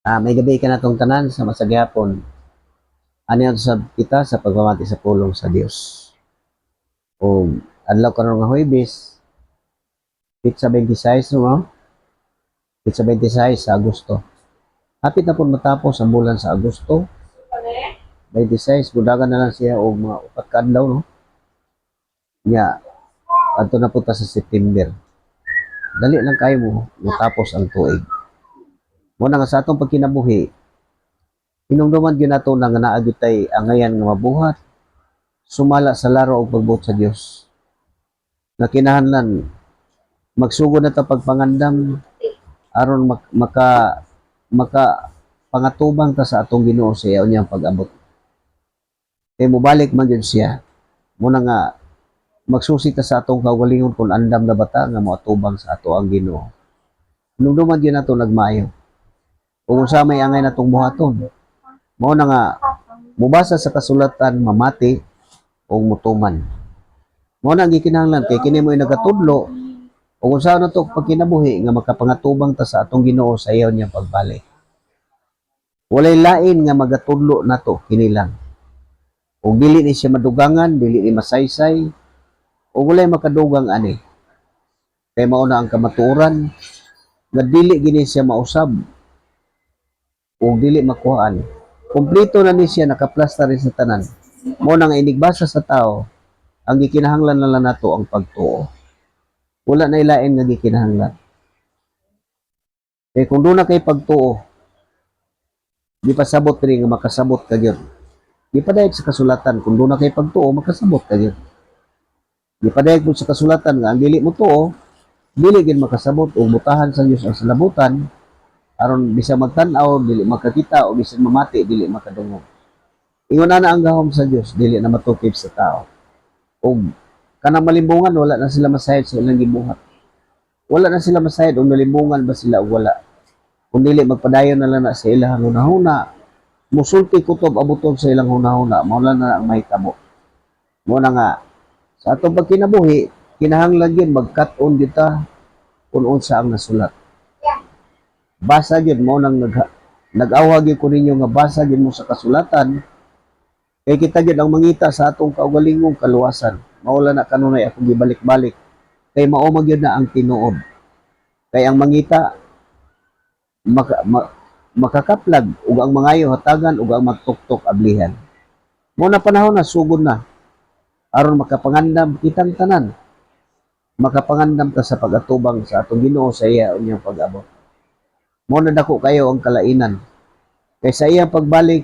May gabi ka na tong tanan sa masagyapon. Ano yan sa kita sa pagmamati sa pulong sa Dios. O adlaw karon nga Huwebes, Pitsa 26 no? Pitsa 26 sa Agosto. Hapit na po matapos ang bulan sa Agosto. 26, budagan na lang siya o mga upat ka adlaw no. Nya adto na punta sa September. Dali lang kayo mo matapos ang tuig. Muna nga sa atong pagkinabuhi, hinungduman gyud nato nga naagid tay angayan nga mabuhat sumala sa laro og pagbuot sa Dios. Na kinahanglan magsugod na ta pagpangandam aron maka pangatubang ta sa atong Ginoo sa iya unyang pag-abot. Kay mobalik man gyud siya. Muna nga magsusi ta sa atong kaugalingon kung andam na bata nga moatubang sa ato ang Ginoo. Hinungduman gyud nato nagmaayo. Kung unsa may angay natong buhaton, mao na nga mubasa sa kasulatan mamati o mutuman. Mao na gikinahanglan kay kini mo'y nagatudlo o kung saan nato pagkinabuhi nga makapangatubang ta sa atong Ginoo sa iyaw niyang pagbalik. Walay lain nga magatudlo nato kini lang. Ug dili ni siya madugangan, dili ni masaysay, o walay makadugang ani. Kay mao na ang kamatuoran nga dili gini siya mausab o dili makuhaan. Kompleto na ni siya nakaplastar sa tanan. Mo nang inigbasa sa tao, ang gikinahanglan na lang nato ang pagtuo. Wala na ilain nga gikinahanglan. Kaya kung doon na kay pagtuo, di pasabot rin nga makasabot ka yun. Di padayag sa kasulatan, kung doon na kay pagtuo, makasabot ka yun. Di padayag mo sa kasulatan nga, ang dili mo tuo, dili gin makasabot o butahan sa Diyos ang salabutan, aron bisa magtanaw dili makakita o bisan mamati dili makadungog. Ingon na ang gahom sa Dios dili na matukib sa tao. Og kanang malimbungan wala na sila masayad sa ilang gibuhat. Wala na sila masayad og malimbungan ba sila o wala. Kung dili magpadayon na lang na sa ilang hunahuna, musulti kutob abuton sa ilang hunahuna, mao na ang mahitabo. Mo na nga sa atong pagkinabuhi kinahanglan gyud magkat-on kita kung unsa ang nasulat. Basa gyud mo nang nag-awag gyud ko ninyo nga basa gyud mo sa kasulatan kay kita gyud ang mangita sa atong kaugalingong kaluwasan. Mawala na kanunay akong gibalik-balik kay mao man gyud na ang tinuod. Kay ang mangita makakaplag ug ang mangayo hatagan ug ang magtuktok ablihan. Mo na panahon na sugod na aron makapangandam kitang tanan. Makapangandam ta sa pag-atubang sa atong Ginoo sa iya unyang pag-abot. Mo na dako kayo ang kalainan. Kay sa iyang pagbalik,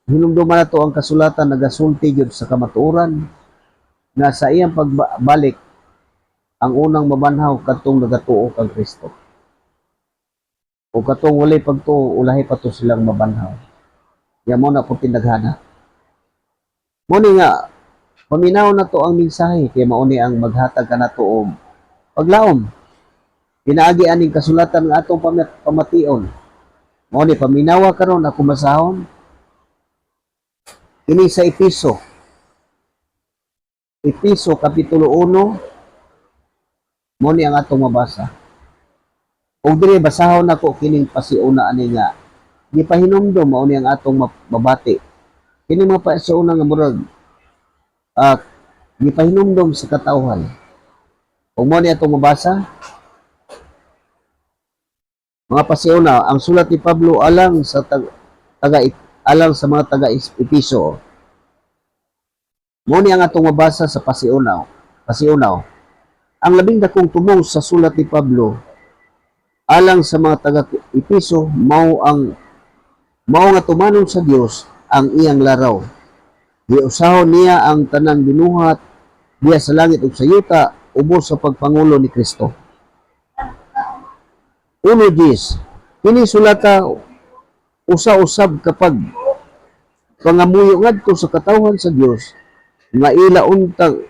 hinumduman nato ang kasulatan nagasulti gyud sa kamatuoran na sa iyang pagbalik ang unang mabanhaw kadtong nagatuo kang Kristo. O katong walay pagtuo ulahi pa to silang mabanhaw. Ya mo na po tinaghana. Mo ni nga paminaw na to ang mensahe kay mao ni ang maghatag kanato og paglaom. Pinaagi aning kasulatan nga atong pamation. Mao ni paminawa karon ako masahon. Kini sa Episo. Episo kapitulo 1. Mao ni ang atong mabasa. Og diri basahon nako kining pasiuna ani nga gipahinumdom mao ni ang atong mabati. Kini mga pasiuna nga murag gipahinumdom sa katawhan. Og mao ni atong mabasa. Mga pasiuna, ang sulat ni Pablo alang sa mga taga-Episo. Mao ni ang atong mabasa sa pasiunaw. Ang labing dakong tumong sa sulat ni Pablo alang sa mga taga-Episo mao nga tumanong sa Dios ang iyang laraw. Giusahon niya ang tanang binuhat diya sa langit ug sa yuta ubos sa pagpangulo ni Kristo. 1:10 kini sulata usa-usab kapag pangamuyo ngadto sa katawhan sa Dios nga ilauntang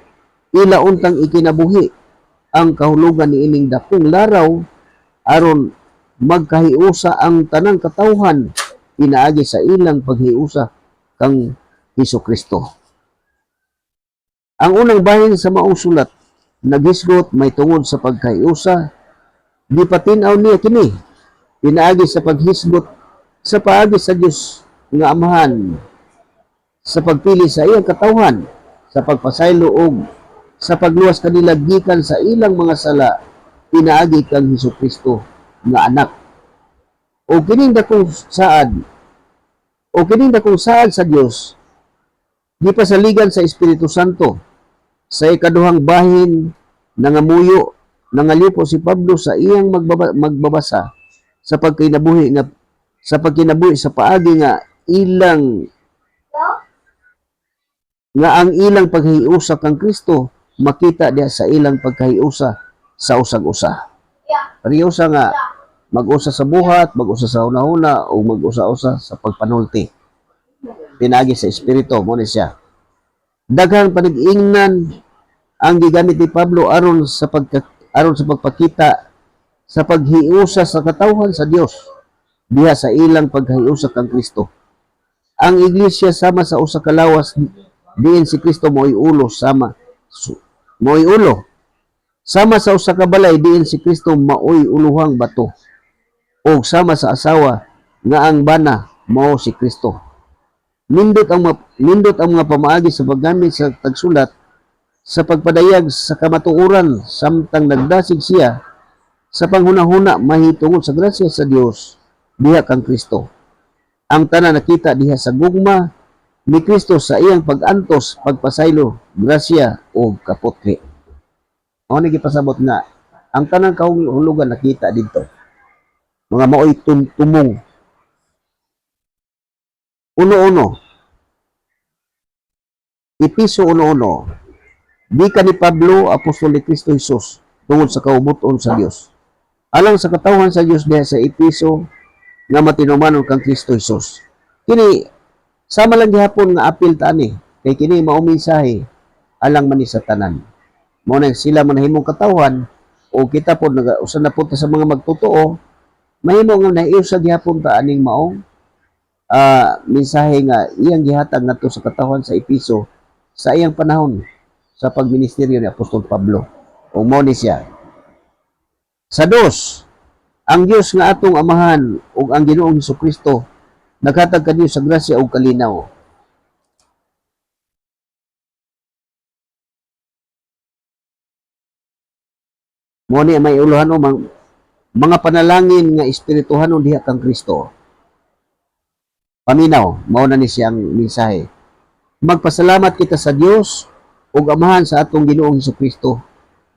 ikinabuhi ang kahulugan niining dakong laraw aron magkahiusa ang tanang katawhan pinaagi sa ilang paghiusa kang Hesukristo. Ang unang bahin sa maong sulat nagisgot may tungod sa pagkahiusa. Di patinaw niya kini. Pinaagi sa paghisgot sa paagi sa Dios nga Amahan sa pagpili sa iyang katawhan, sa pagpasaylo og sa pagluwas kanila gikan sa ilang mga sala, pinaagi kang Hesukristo nga anak. O kining dakong saad, o kining dakong saad sa Dios, gipasaligan sa Espiritu Santo, sa ikaduhang bahin nangamuyo, nangalipo si Pablo sa iyang magbabasa sa pagkinabuhi sa paagi nga ang ilang paghiusa kang Kristo makita diha sa ilang pagkahiusa sa usag-usa. Pariusa nga mag-usa sa buhat, mag-usa sa hunahuna o mag-usa-usa sa pagpanulti. Pinagi sa espiritu mo ni siya. Daghang panag-ingnan ang gigamit ni Pablo aron sa pagpakita sa paghiusa sa katawhan sa Dios diha sa ilang paghiusa kang Kristo. Ang iglesia sama sa usa ka lawas diin si Kristo mo'y ulo sama sa usa ka balay diin si Kristo maoy uluhang bato o sama sa asawa nga ang bana mao si Kristo. Nindot ang mga pamaagi sa paggamit sa tagsulat sa pagpadayag sa kamatuoran samtang nagdasig siya sa panghunahuna mahitungod sa grasya sa Dios diha kang Kristo. Ang tanan nakita diha sa gugma ni Kristo sa iyang pag-antos, pagpasaylo, grasya o kapotri. Ano gipasabot nga ang tanang kahulugan nakita dito. Mga maoy tumong. Uno-uno. Episo uno-uno. Di ka ni Pablo, apostol ni Kristo Jesus, tungod sa kaubuton sa Dios. Alang sa katawhan sa Dios diha sa Episo nga matinumanon kang Kristo Jesus. Kini sama lang gihapon nga apil ta ani kay kini mao mensahe alang man ni sa tanan. Mao na sila manahimong katawhan o kita pod usa na punta sa mga magtotoo mahimo nga naiusa gihapon ta aning maong mensahe nga iyang gihatag ngadto sa katawhan sa Episo sa iyang panahon sa pagministeryo ni Apostol Pablo. O mao ni siya. Sa dos, ang Dios nga atong Amahan ug ang Ginoong Hesukristo naghatag kaniyo sa grasya ug kalinaw. Mao ni may uluhan o mga panalangin nga espirituhanon diha kang Kristo. Paminaw, mao na ni siyang mensahe. Magpasalamat kita sa Dios ug Amahan sa atong Ginoong Hesukristo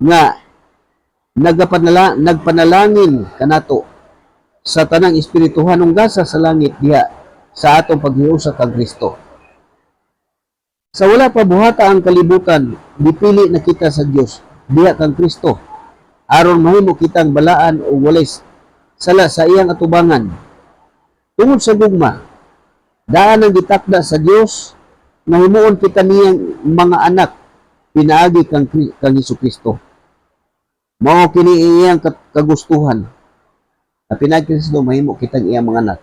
nga nagpanalangin kanato sa tanang espirituhanong gasa sa langit diha sa atong paghiusa kang Kristo. Sa wala pa buhata ang kalibutan, dipili na kita sa Dios diha kang Kristo aron mahimo kitang balaan o walay sala sa iyang atubangan. Tungod sa gugma, daan ang gitakda sa Dios nga himuon kita niyang mga anak pinaagi kang Hesukristo. Mao kini iyang kagustuhan. Na pinaagi Kristo mahimo kitang iyang mga anak.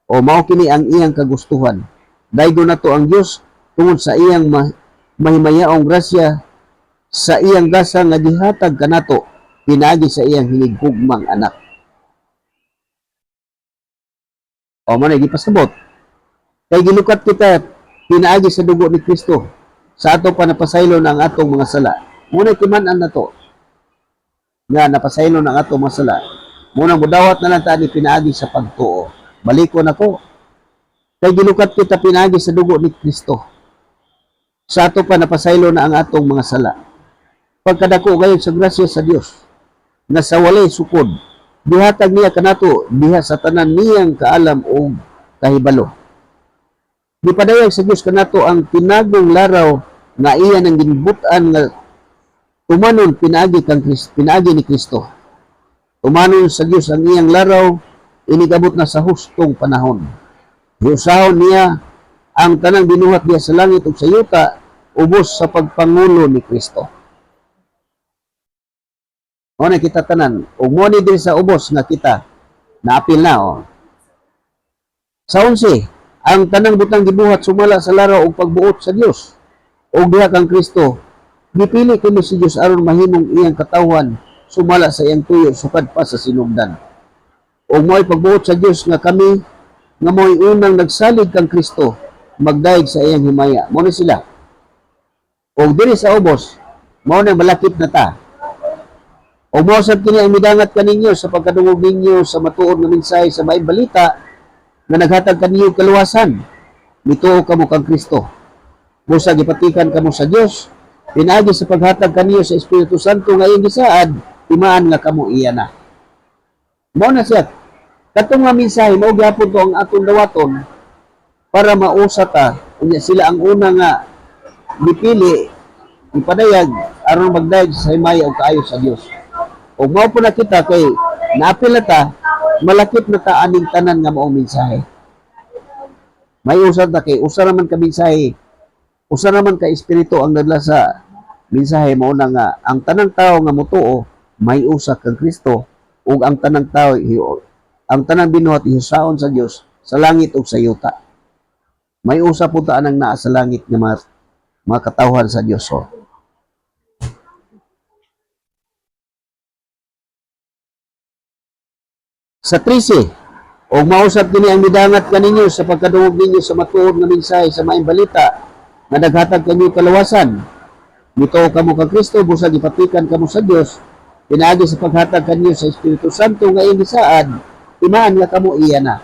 O mao kini ang iyang kagustuhan. Daygo nato ang Dios tungod sa iyang mahimayaong grasya sa iyang gasa nga gihatag kanato pinaagi sa iyang hinigugmang anak. O man gipasabot. Kay gilukat kita pinaagi sa dugo ni Kristo sa ato pa napasaylo ng atong mga sala. Muna kiman-an na to nga napasaylo ng atong mga sala. Muna mudawat na lang ta ni pinaagi sa pagtuo. Baliko na ko. Kay gilukat kita pinaagi sa dugo ni Kristo sa ato pa napasaylo na ang atong mga sala. Pagkadako gayon sa grasya sa Dios na sa walay sukod dihatag niya kanato diha sa tanan niyang kaalam o kahibalo. Gipadayag sa Dios kanato ang tinagong laraw nga iyan ang ginbutan nga tumanon pinaagi ni Kristo. Tumanon sa Dios ang iyang laraw inigabot na sa hustong panahon. Giusahon niya ang tanang binuhat niya sa langit ug sa yuta ubos sa pagpangulo ni Kristo. O na kita tanan, ug mo ni din sa ubos nga kita naapil na o. Sa 11, ang tanang butang gibuhat sumala sa laraw ug pagbuot sa Dios ug diha kang Kristo. Gipili kini si Dios aron mahimong iyang katawhan sumala sa iyang tuyo sukad pa sa sinugdan. Ug mo'y pagbuot sa Dios nga kami nga mo'y unang nagsalig kang Kristo magdayeg sa iyang himaya. Mo ni sila. O diri sa ubos, mao na malakip na ta. O mao sad kini ang midangat kaninyo sa pagkadungog ninyo sa matuod nga mensahe sa maayong balita nga naghatag kaninyo kaluwasan. Mituo kamo kang Kristo. Busa gipatikan kamo sa Dios. Pinaagi sa paghatag kaniyo sa Espiritu Santo nga iyang gisaad, timaan nga kamo iya na. Mao na siya. Katong nga mensahe mao gyapon to ang atong dawaton para mausa ta unya sila ang una nga dipili ipadayag aron magdayeg sa himaya ug kaayo sa Dios. Ug mao po na kita kay naapil na ta malakip na ta aning tanan nga maong mensahe. May usa ta kay usa naman ka mensahe, usa naman ka espiritu ang nadala sa mensahe mao na nga ang tanang tawo nga motuo may usa kang Kristo ug ang tanang tawo ang tanang binuhat ihusaon sa Dios sa langit ug sa yuta. May usa po ta anang naa sa langit nga mga katawhan sa Dios. So, sa 13, og mausap kini ang midangat kaninyo sa pagkadungog ninyo sa matuod nga mensahe sa maayong balita nga naghatag kanyo kalawasan. Mituo kamo kang Kristo busag ipatikan kamo sa Dios. Pinaagi sa paghatag kanyo sa Espiritu Santo nga iyang gisaad, timaan nga kamo iya na.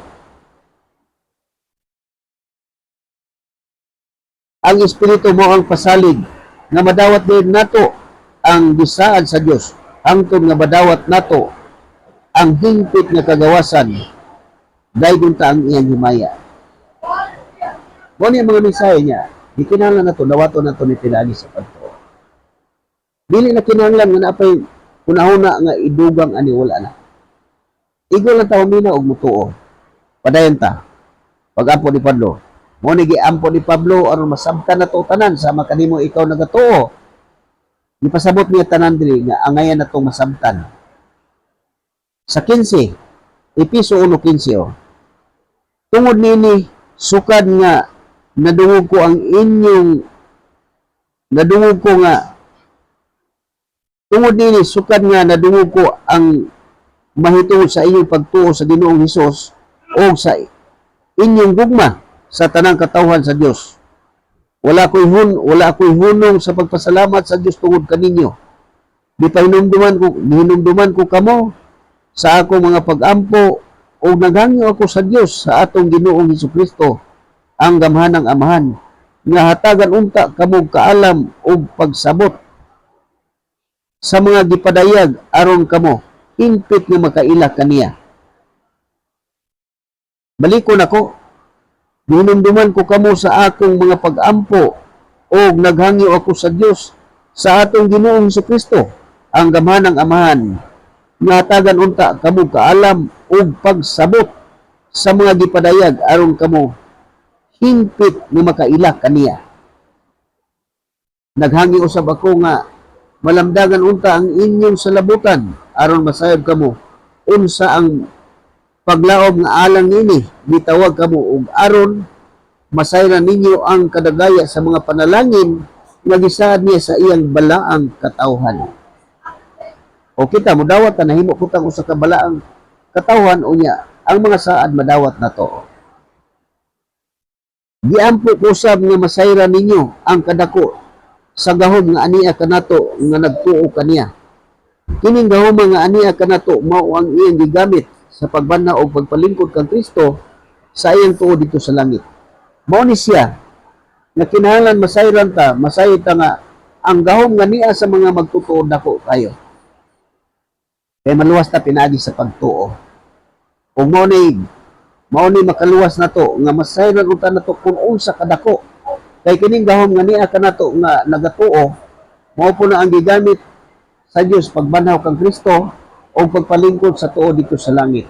Ang Espiritu mo ang pasalig nga madawat din nato ang gisaad sa Dios hangtod nga madawat nato ang hingpit nga kagawasan dayon ta ang iyang himaya. Mo ni mga mensahe niya, ikinahanglan nato dawaton nato ni pinaagi sa pagtuo. Dili na kinahanglan nga napay una-una nga idugang ani wala na. Igo lang ta humina og mutuo. Padayon ta. Pag-ampo ni Pablo, mo ni giampo ni Pablo aron masabtan nato tanan sama kanimo ikaw nagatuo. Gipasabot niya tanan diri nga angayan natong masabtan. Sa 15, Episo 1:15. Tungod nini sukad nga nadungog ko ang inyong nadungog ko nga tungod nini sukad nga nadungog ko ang mahitungod sa inyong pagtuo sa Ginoong Hesus o sa inyong gugma sa tanang katawhan sa Dios. Wala ako'y hunong sa pagpasalamat sa Dios tungod kaninyo. Hinumduman ko kamo sa akong mga pag-ampo o naghangyo ako sa Dios sa atong Ginoong Hesukristo ang gamhanang amahan nga hatagan unta kamo kaalam o pagsabot sa mga gipadayag aron kamo hingpit nga makaila kaniya. Balikon ako, hinumduman ko kamo sa akong mga pag-ampo o naghangyo ako sa Dios sa atong Ginoong Hesukristo ang gamhanang amahan nga hatagan unta kamo kaalam ug pagsabot sa mga gipadayag aron kamo hingpit nga makaila kaniya. Naghangi usab ako nga malamdagan unta ang inyong salabutan aron masayod kamo unsa ang paglaom nga alang nini bitawag kamo ug aron masayran ninyo ang kadagaya sa mga panalangin nga gisaad niya sa iyang balaang katawhan. O kita modawat ta nahimo kutang usa ka balaang katawhan unya ang mga saad madawat nato. Giampo ko usab nga masayran ninyo ang kadako sa gahom nga aniya kanato nga nagtuo kaniya. Kining gahom nga aniya kanato mao ang iyang gigamit sa pagbanhaw o pagpalingkod kang Kristo sa iyang tuo dito sa langit. Mao ni siya nga kinahanglan masayran ta, masayod ta nga ang gahom nga niya sa mga magtutuo dako kayo. Kay maluwas ta pinaagi sa pagtuo. Ug mao ni makaluwas nato nga masayran unta nato kung unsa kadako. Kay kining gahom nga niya kanato nga nagatuo mao po na ang gigamit sa Dios pagbanhaw kang Kristo o pagpalingkod sa tuo dito sa langit.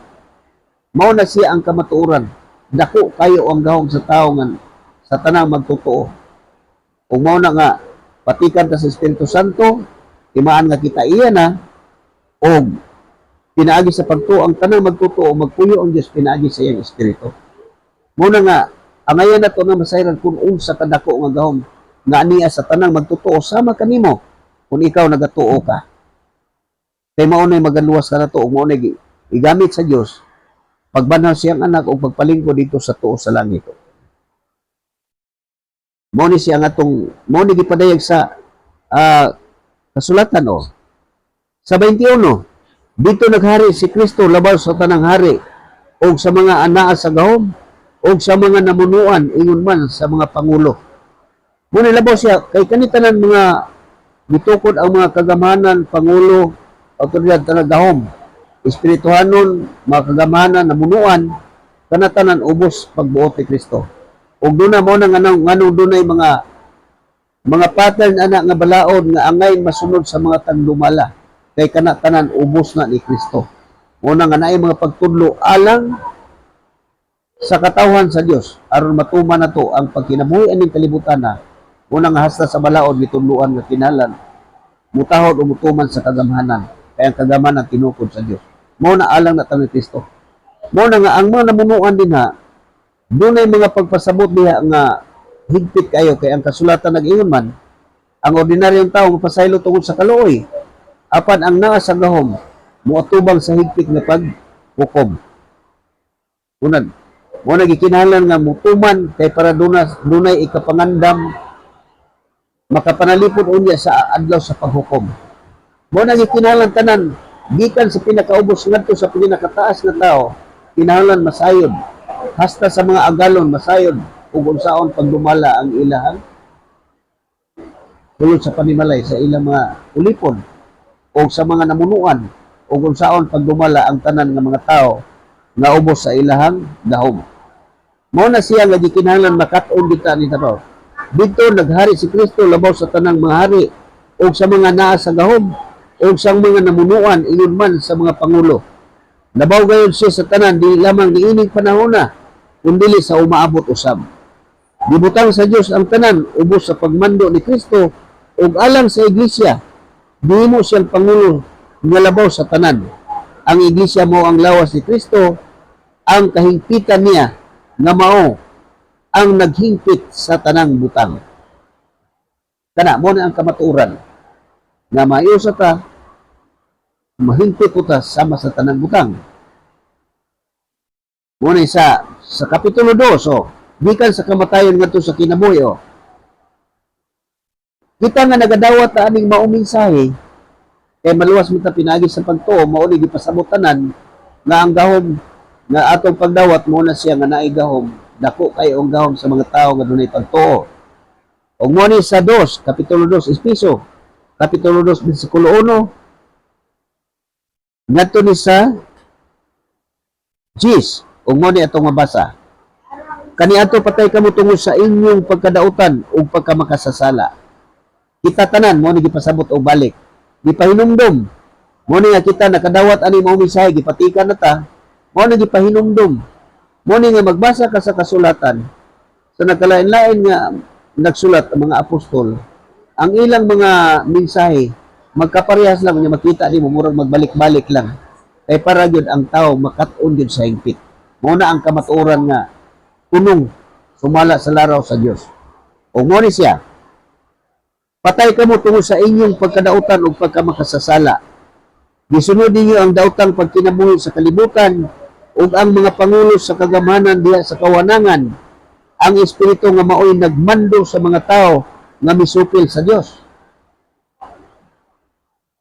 Mao na siya ang kamatuoran. Dako kayo ang gahom sa tao nga sa tanang magtutuo. Ug mao na nga patikan ta sa Espiritu Santo, timaan nga kita iya na og pinaagi sa pagtuo ang tanang magtutuo, magpuyo ang Dios pinaagi sa iyang espiritu. Mao na nga angayan nato na masayran kung unsa kadako nga gahom nga aniya sa tanang magtutuo sama kanimo kung ikaw nagatuo ka. Kay mao nay magaluwas ka nato ug mao nay igamit sa Dios pagbanhaw siyang anak o pagpalingkod dito sa tuo sa langit. Mo ni siya mo ni gipadayag sa kasulatan sa 21, dito naghari si Kristo labaw sa tanang hari o sa mga anaa sa gahom o sa mga namunuan ingon man sa mga pangulo. Muna labaw siya kay kanitanan mga gitukod ang mga kagamahanan, pangulo, autoridad tanang gahom, espirituhanon, mga kagamahanan, namunuan, kanatanan ubos pagbuot ni Kristo. Ug duna mo nang nganong dunay mga pattern anak nga balaod nga angay masunod sa mga tagdumala kay kanatanan ubos na ni Kristo. Muna nga naay mga pagtudlo alang sa katawhan sa Dios aron matuman nato ang pagkinabuhi aning kalibutan na muna nga hasta sa balaod gitudloan nga kinahanglan mutahod o mutuman sa kagamhanan kay ang kagamanan tinukod sa Dios. Muna alang na ni Kristo. Muna nga ang mga namunuan din ha dunay mga pagpasabot diha nga higpit kayo kay ang kasulatan nag-ingon man ang ordinaryong tao mapasaylo tungod sa kaluoy apan ang naa sa gahom moatubang sa higpit nga paghukom. Unad mo nagikinahanglan nga mutuman kay para dunay ikapangandam makapanalipod unya sa adlaw sa paghukom. Mo nagikinahanglan tanan gikan sa pinakaubos ngadto sa pinakataas nga tao kinahanglan masayod hasta sa mga agalon masayod ug unsaon pagdumala ang ilahang tulod sa panimalay sa ilang mga ulipon o sa mga namunuan o kung saan pagdumala ang tanan ng mga tao nga ubos sa ilahang gahom. Mao na siya nga gikinahanglan makat-on kita ni tabaw. Dito naghari si Kristo labaw sa tanang mga hari o sa mga naa sa gahom o sa mga namunuan ingon man sa mga pangulo. Labaw gayon siya sa tanan di lamang niining panahon na kundi sa umaabot usab. Gibutang sa Dios ang tanan ubos sa pagmando ni Kristo ug alang sa iglesia. Di mo siyang pangulo nga labaw sa tanan. Ang iglesia mo ang lawas ni Kristo, ang kahingpitan niya nga mao ang naghingpit sa tanang butang. Kana mo na ang kamaturan nga maayo sa ta mahingpit ko ta sama sa tanang butang. Mo na sa kapitulo 2 gikan sa kamatayon ngadto sa kinabuhi kita nga nagadawat ta aning maong mensahe kay maluwas mo ta pinagi sa pagtuo mao ni gipasabot tanan nga ang gahom nga atong pagdawat mo na siya nga naay gahom dako kay ang gahom sa mga tawo nga dunay pagtuo. Ug mo ni sa 2 kapitulo 2 Efeso kapitulo 2 bersikulo 1 ngadto ni sa Gis ug mo ni atong mabasa. Kaniadto patay kamo tungod sa inyong pagkadautan ug pagkamakasasala. Kita tanan mo ni gipasabot og balik. Gipahinumdom. Mo ni nga kita nakadawat ani mao mensahe gipatikan na ta. Mo ni gipahinumdom. Mo ni nga magbasa ka sa kasulatan sa nagkalain-lain nga nagsulat ang mga apostol. Ang ilang mga mensahe magkaparehas lang nga makita nimo murag magbalik-balik lang. Kay para gyud ang tao makat-on gyud sa hingpit. Mo na ang kamatuoran nga punong sumala sa laraw sa Dios. O mo ni siya patay kamo tungod sa inyong pagkadautan o pagkamakasasala. Gisunod ninyo ang dautang pagkinabuhi sa kalibutan ug ang mga pangulo sa kagamanan diha sa kawanangan. Ang espiritu nga maoy nagmando sa mga tao nga misupil sa Dios.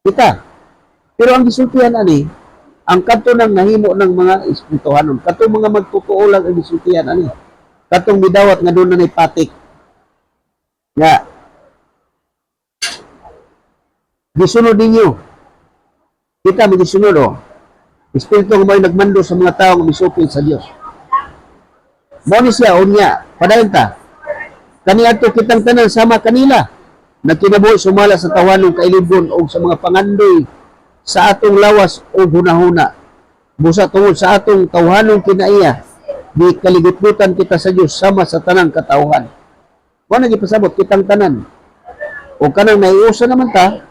Kita. Pero ang gisultihan ani, ang kadto nang nahimo ng mga espirituhanon, kadto mga magtutuo lang ang gisultihan ani. Katong midawat nga doon na patik. Nga gisunod ninyo. Kita mo gisunod Espiritu nga may nagmando sa mga tao nga misupil sa Dios. Mao ni siya unya, padayon ta. Kaniadto kitang tanan sama kanila. Nagkinabuhi sumala sa tawanong kailibon o sa mga pangandoy sa atong lawas o hunahuna. Busa tungod sa atong tawhanong kinaiya, di kaligutgutan kita sa Dios sama sa tanang katawhan. Mao na gipasabot kitang tanan. O kanang naiusa naman ta,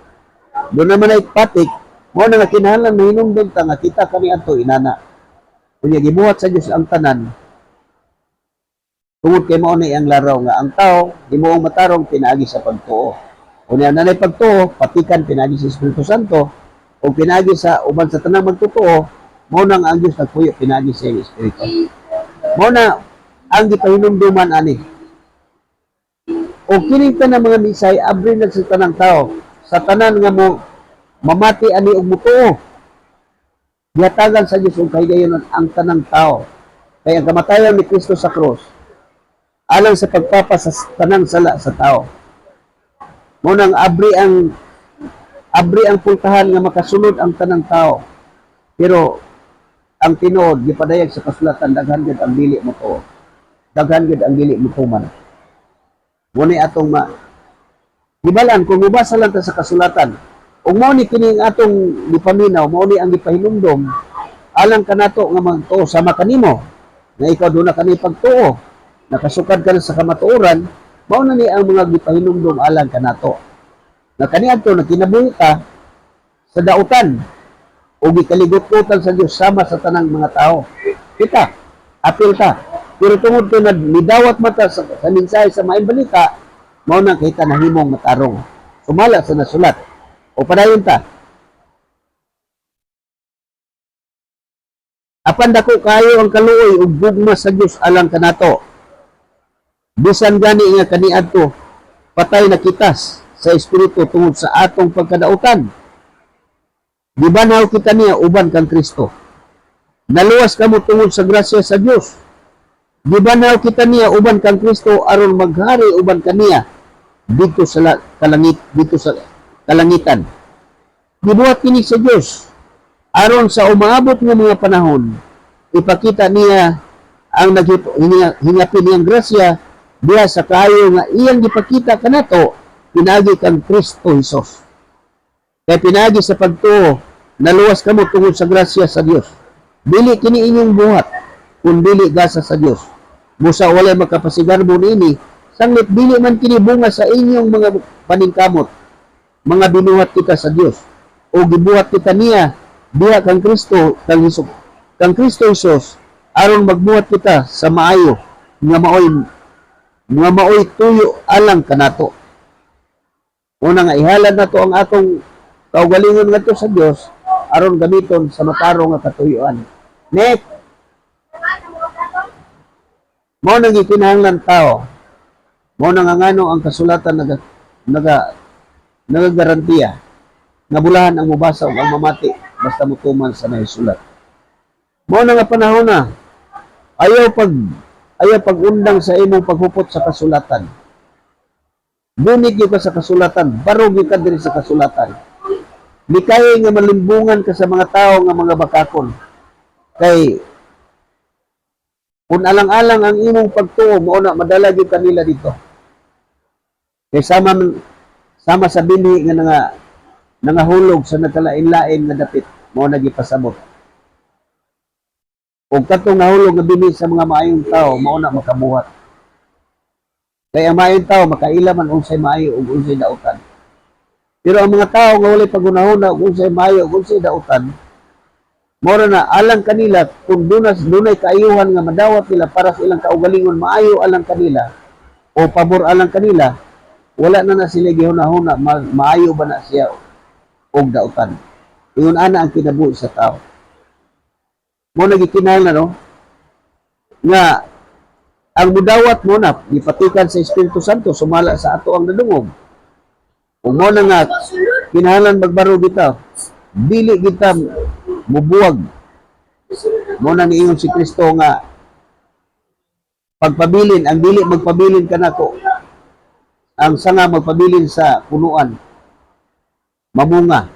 doon naman ay patik, mo na nga kinahanglan mahinumdum ta nga kita kami ato inana. Kunya gibuhat sa Dios ang tanan. Tungod kay mao ni ang laraw nga ang tao himuong matarong pinaagi sa pagtuo. Kunya nanay pagtuo, patikan pinaagi sa Espiritu Santo o pinaagi sa uban sa tanang magtutuo, Mao nang ang Dios nagpuyo pinagi sa iyang espiritu. Mao na ang gipahinumduman ani. O kini tanang mga misay abri na sa tanang tao sa tanan nga mo mamati ani og mutuo. Gihatagan sa Dios og kahigayonon ang tanang tao. Kaya ang kamatayon ni Kristo sa krus alang sa pagpapa sa tanang sala sa tao. Mao nang abri ang pultahan nga makasunod ang tanang tao. Pero ang tinuod gipadayag sa kasulatan daghan gid ang dili mo tuo. Daghan gid ang dili mo tuman. Muni atong gibalan kung mubasa lang ta sa kasulatan. Ug mao ni kini atong gipaminaw, mao ni ang gipahinumdom alang kanato nga magtuo sama kanimo. Na ikaw do na kani pagtuo, nakasukad ka na sa kamatuoran, mao na ni ang mga gipahinumdom alang kanato. Na kaniadto na kinabuhi ka sa dautan o gikaligot-utan sa Dios sama sa tanang mga tao. Kita, apil ta. Pero tungod ko na midawat mata sa mensahe sa maayong balita, mao nang kita nahimong matarong. Sumala sa nasulat. O padayon ta. Apan dako kayo ang kaluoy ug gugma sa Dios alang kanato. Bisan gani nga kaniadto, patay na kitas sa espiritu tungod sa atong pagkadautan. Gibanaw kita niya uban kang Kristo. Naluwas kamo tungod sa grasya sa Dios. Gibanaw kita niya uban kang Kristo aron maghari uban kaniya dito sa kalangitan. Gibuhat kini sa Dios aron sa umaabot nga mga panahon ipakita niya ang hinapin niyang grasya diha sa kayo nga iyang gipakita kanato pinagi kang Kristo Hesus. Kaya pinagi sa pagtuo naluwas kamo tungod sa grasya sa Dios. Dili kini inyong buhat kun dili gasa sa Dios. Busa walay makapasigarbo niini, sanglit dili man kini bunga sa inyong mga paningkamot. Mga binuhat kita sa Dios o gibuhat kita niya diha kang Kristo kang Kristo Hesus aron magbuhat kita sa maayo nga maoy tuyo alang kanato. Una nga ihalad nato ang atong kaugalingon ngadto sa Dios aron gamiton sa matarong nga katuyuan. Next, mao nang ikinahanglan tao. Mao nang ngano ang kasulatan nagagarantiya nga bulahan ang mubasa ug ang mamati basta mutuman sa nahisulat. Mao na nga panahon na ayaw pag-undang sa imong paghupot sa kasulatan. Bunig ka sa kasulatan, barog ka diri sa kasulatan. Mikay nga malimbungan ka sa mga tao nga mga bakakon. Kay kung alang-alang ang imong pagtuo, mao na madala gyud kanila dito. Kay sama sa bini nga nangahulog sa nagkalain-lain nga dapit, mao na gipasabot. Ug katong nahulog nga bini sa mga maayong tao, mao na makabuhat. Kay ang maayong tao makaila man unsay maayo ug unsay dautan. Pero ang mga tao nga walay pagunahuna ug unsay maayo ug unsay dautan, mora na alang kanila kung dunay kaayuhan nga madawat nila para sa ilang kaugalingon maayo alang kanila o pabor alang kanila, wala na sila gihuna-huna maayo ba na siya og dautan. Ingon ana ang kinabuhi sa tao. Mo nagikinahanglan no nga ang mudawat mo na gipatikan sa Espiritu Santo sumala sa ato ang nadungog. Ug mo na nga kinahanglan magbaro kita. Dili kita mubuwag. Mo na niingon si Kristo nga pagpabilin, ang dili magpabilin kanako. Ang sanga magpabilin sa punuan. Mamunga.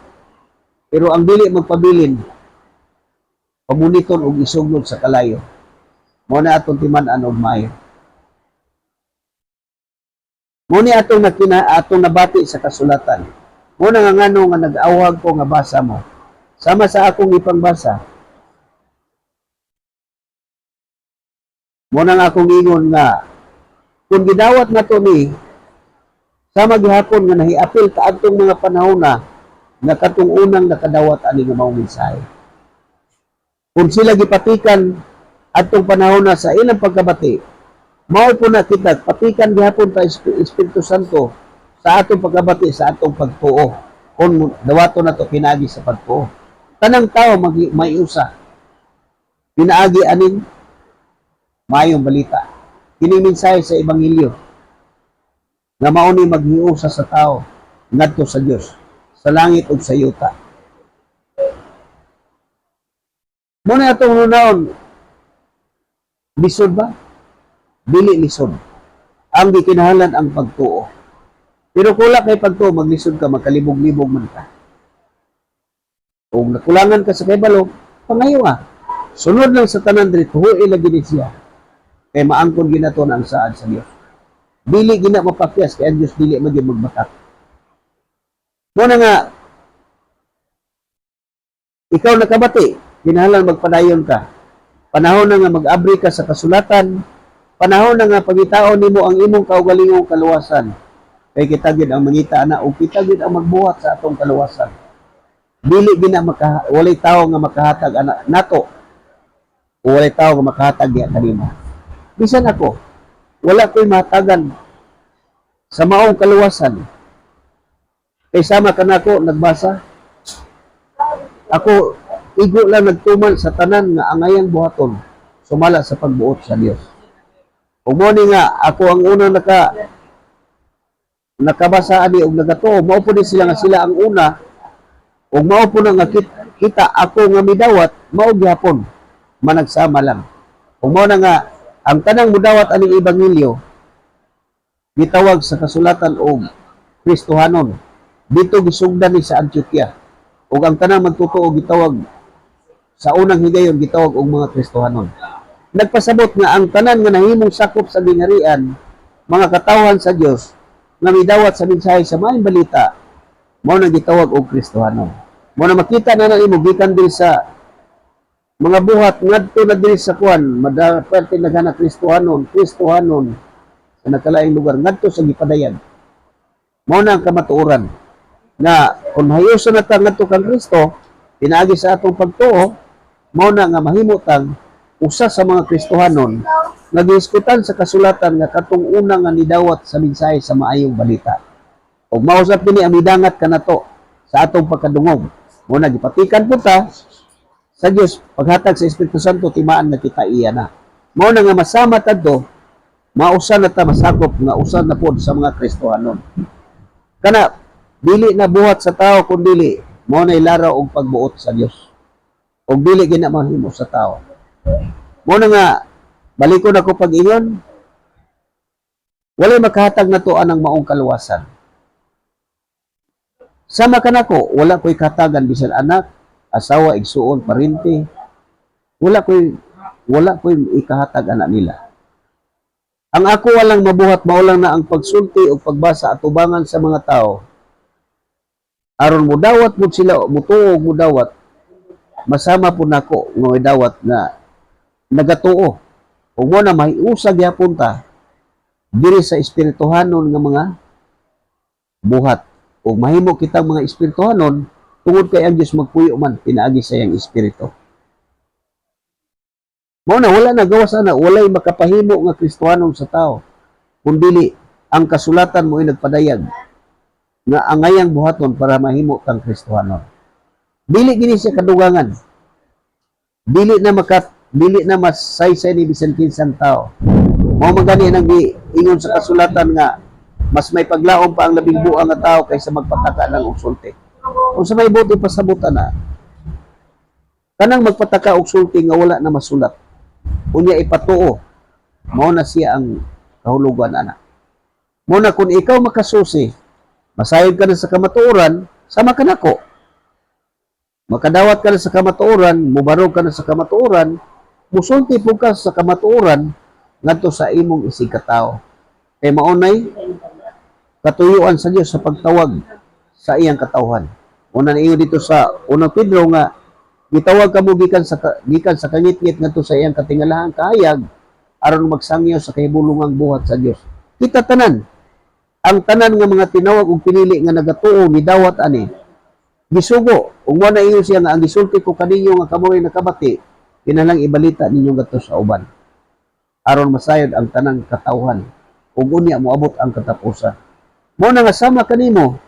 Pero ang dili magpabilin pamuniton og isuglod sa kalayo. Mo na atong timan-an og maayo. Mo ni atong nabati sa kasulatan. Mo na nga ngano nga nag-awhag ko nga basa mo. Sama sa akong ipangbasa. Muna nga akong ingon nga, kung gidawat na to ni, sama gihapon nga nahiapil kaadtong mga panahon na katong unang nakadawat ani nga mao mensahe. Kung sila gipatikan adtong panahon na sa ilang pagkabati, mao po na kita patikan gihapon ta Espiritu Santo sa atong pagkabati sa atong pagtuo. Kung dawato na to pinagi sa pagtuo. Tanang tao may usa. pinaagi aning maayong balita. Kini mensahe sa ebanghelyo nga mao ni maghiusa sa tao ngadto sa Dios, sa langit ug sa yuta. Muna atong nunaon, lisod ba? Dili lisod. Ang gikinahanglan ang pagtuo. Pero kula kay pagtuo, maglisod ka, magkalibog-libog man ka. Kung nakulangan ka sa kaybalo, pangayo nga. Sunod lang sa tanan diri, tuhoy lagi ni siya. Kay maangkon ginato na ang saad sa Dios. Dili gina mapakyas, kay ang Dios dili magyud magbatak. Muna nga, ikaw nakabati, kinahanglan magpadayon ka. Panahon na nga mag-abri ka sa kasulatan, panahon na nga pagitaon nimo ang imong kaugalingong kaluwasan. Kay kita gid ang mangita na o kita gid ang magbuhat sa atong kaluwasan. Dili gina walay tawo nga makahatag nato. O walay tawo nga makahatag diha kanimo. Bisan ako, wala ko'y mahatagan sa maong kaluwasan. Kay sama kanako nagbasa. Ako igo lang nagtuman sa tanan nga angayang buhaton sumala sa pagbuot sa Dios. Ug mo ni nga ako ang unang nakabasa ani og nagatuo, mao po sila nga sila ang una ug mao po na nga kita ako nga midawat mao gyapon managsama lang. Ug mao na nga ang tanang mudawat aning ebanghelyo gitawag sa kasulatan og Kristohanon. Dito gisugdan ni sa Antioquia. Ug ang tanang magtutuo gitawag sa unang higayon gitawag og mga Kristohanon. Nagpasabot nga ang tanan nga nahimong sakop sa gingharian, mga katawhan sa Dios nga midawat sa mensahe sa maayong balita, mao na gitawag og Kristohanon. Mao na makita na nimo gikan diri sa mga buhat ngadto na diri sa kuan, madaperte nagana Kristohanon sa nakalaing lugar ngadto sa gipadayan. Mao na ang kamatuoran na kung hayuson na ta ngadto kang Kristo, pinaagi sa atong pagtuo, mao na nga mahimutang usa sa mga Kristohanon nag-iskutan sa kasulatan nga katong una nga nidawat sa mensahe sa maayong balita. Ug mausap kini ang midangat kanato sa atong pagkadungog. Muna gipatikan po ta sa Dios paghatag sa Espiritu Santo timaan nga kita iya na. Mao na nga masama tadto, mausa na ta masakop nga usa na pod sa mga Kristohanon. Kana dili na buhat sa tao kundi mao na ilaraw og pagbuot sa Dios. Og dili gina mahimo sa tao. Mao na nga balikon ako pag-ingon, walay makahatag na to anang maong kaluwasan. Sama ka nako, wala ko'y katagan bisan anak, asawa, igsuon, parinti. Wala ko'y ikahatag anak nila. Ang ako walang mabuhat mao lang na ang pagsulti o pagbasa at ubangan sa mga tao. Aron mo dawat mo sila, mutuo mo dawat, masama po nako nga dawat na nagatuo. Kung mo na mahiusag yapon ta diri sa espirituhanon nga mga buhat. O mahimo kitang mga espirituhanon tungod kay ang Dios magpuyo man pinaagi sa iyang espiritu. Mo na wala na gawas ana, walay makapahimo nga Kristohanon sa tao kundi ang kasulatan mo ay nagpadayag nga angayang buhaton para mahimo kang Kristohanon. Dili gini siya kadugangan. Dili na masaysay ni bisan kinsang tao. Mao magani nang giingon sa kasulatan nga mas may paglaom pa ang labing buang nga tao kaysa magpataka ng sulti. Kung sa may buti pasabutan na, kanang magpataka og sulti nga wala na masulat. Unya ipatuo, mao na siya ang kahulugan ana. Mao na kung ikaw makasusi, masayod ka na sa kamatuoran, sama ka nako. Makadawat ka na sa kamatuoran, mubarog ka na sa kamatuoran, musulti po ka sa kamatuoran ngadto sa imong isig katao. Kay maunay katuyuan sa Dios sa pagtawag sa iyang katawhan. Una niyo dito sa unang Pedro nga gitawag kamo gikan sa kangit-ngit ngadto sa iyang katingalahan kahayag aron magsangyo sa kahibulungang buhat sa Dios. Kita tanan ang tanan nga mga tinawag ug pinili nga nagatuo midawat ani gisugo ug mo na iyo siya nga ang gisulti ko kaninyo nga kamoy nakabati kinahanglang ibalita ninyo ngadto sa uban aron masayod ang tanang katawhan ug unya moabot ang katapusan. Mo na nga sama kanimo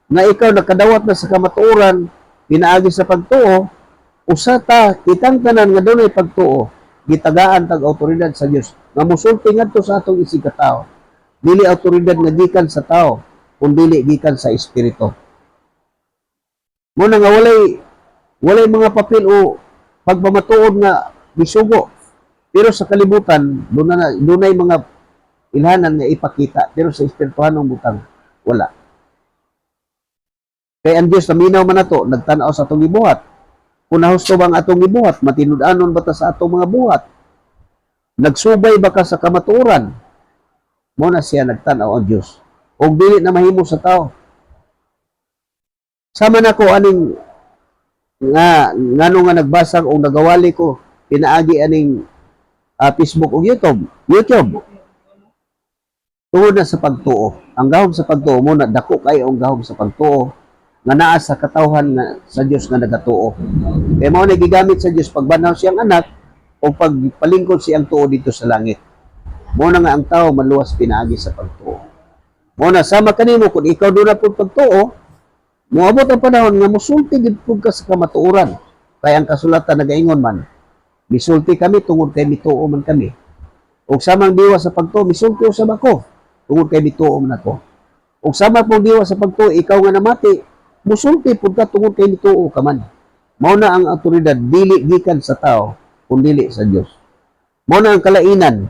nga ikaw nakadawat na sa kamatuoran pinaagi sa pagtuo Usa ta kitang tanan nga dunay pagtuo, gitagaan tag awtoridad sa Dios nga musulti ngadto sa atong isig ka tawo. Dili awtoridad nga gikan sa tao, kundi dili gikan sa espiritu. Mo nga walay mga papel o pagpamatuod nga gisugo. Pero sa kalibutan, dunay mga ilhanan nga ipakita, pero sa espirituhanong butang wala. Kay ang Dios naminaw man nato, nagtan-aw sa atong gibuhat. Kung nahusto ba ang atong gibuhat, matinud-anon ba ta sa atong mga buhat? Nagsubay ba ka sa kamatuoran? Mo na siya nagtan-aw ang Dios. Og dili na mahimo sa tao. Sama na ko aning ngano nga nagbasag o nagawali ko pinaagi aning Facebook o YouTube. Tungod na sa pagtuo. Ang gahom sa pagtuo mo na dako kay ang gahom sa pagtuo nga naa sa katawhan nga sa Dios nga nagatuo. Kay mao na gigamit sa Dios pagbanaw siyang anak o pagpalingkod siyang tuo dito sa langit. Mo na nga ang tao maluwas pinaagi sa pagtuo. Mo na sama kanimo kung ikaw do na pud pagtuo, moabot ang panahon nga mosulti gid pud ka sa kamatuoran. Kay ang kasulatan nagaingon man, misulti kami tungod kay mituo man kami. Ug samang diwa sa pagtuo, misulti usab ako tungod kay mituo man ako. Ug sama pong diwa sa pagtuo, ikaw nga namati, musulti pud ka tungod kay mituo ka man. Mao na ang awtoridad dili gikan sa tao, kundi dili sa Dios. Mao na ang kalainan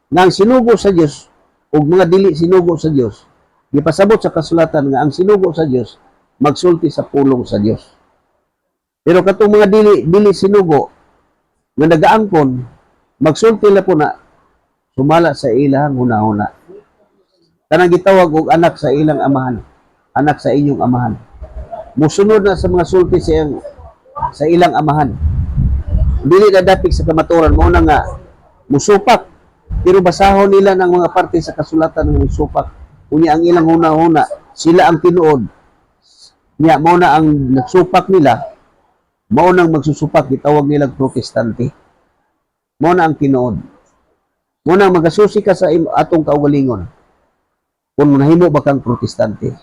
nga ang sinugo sa Dios ug mga dili sinugo sa Dios. Gipasabot sa kasulatan nga ang sinugo sa Dios magsulti sa pulong sa Dios. Pero katong mga dili sinugo nga nagaangkon, magsulti la po na sumala sa ilang hunahuna. Kanang gitawag og anak sa ilang amahan, anak sa inyong amahan. Musunod na sa mga sulti sa ilang amahan. Dili na dapig sa kamaturan, mao na nga musupak. Pero basahon nila ng mga parte sa kasulatan ng musupak. Unya ang ilang hunahuna, sila ang tinuod. Nya mao na ang nagsupak nila, mao nang magsusupak, gitawag nilang protestante. Mao na ang tinuod. Mao na magasusi ka sa atong kaugalingon. Kung nahimo ba kang protestante.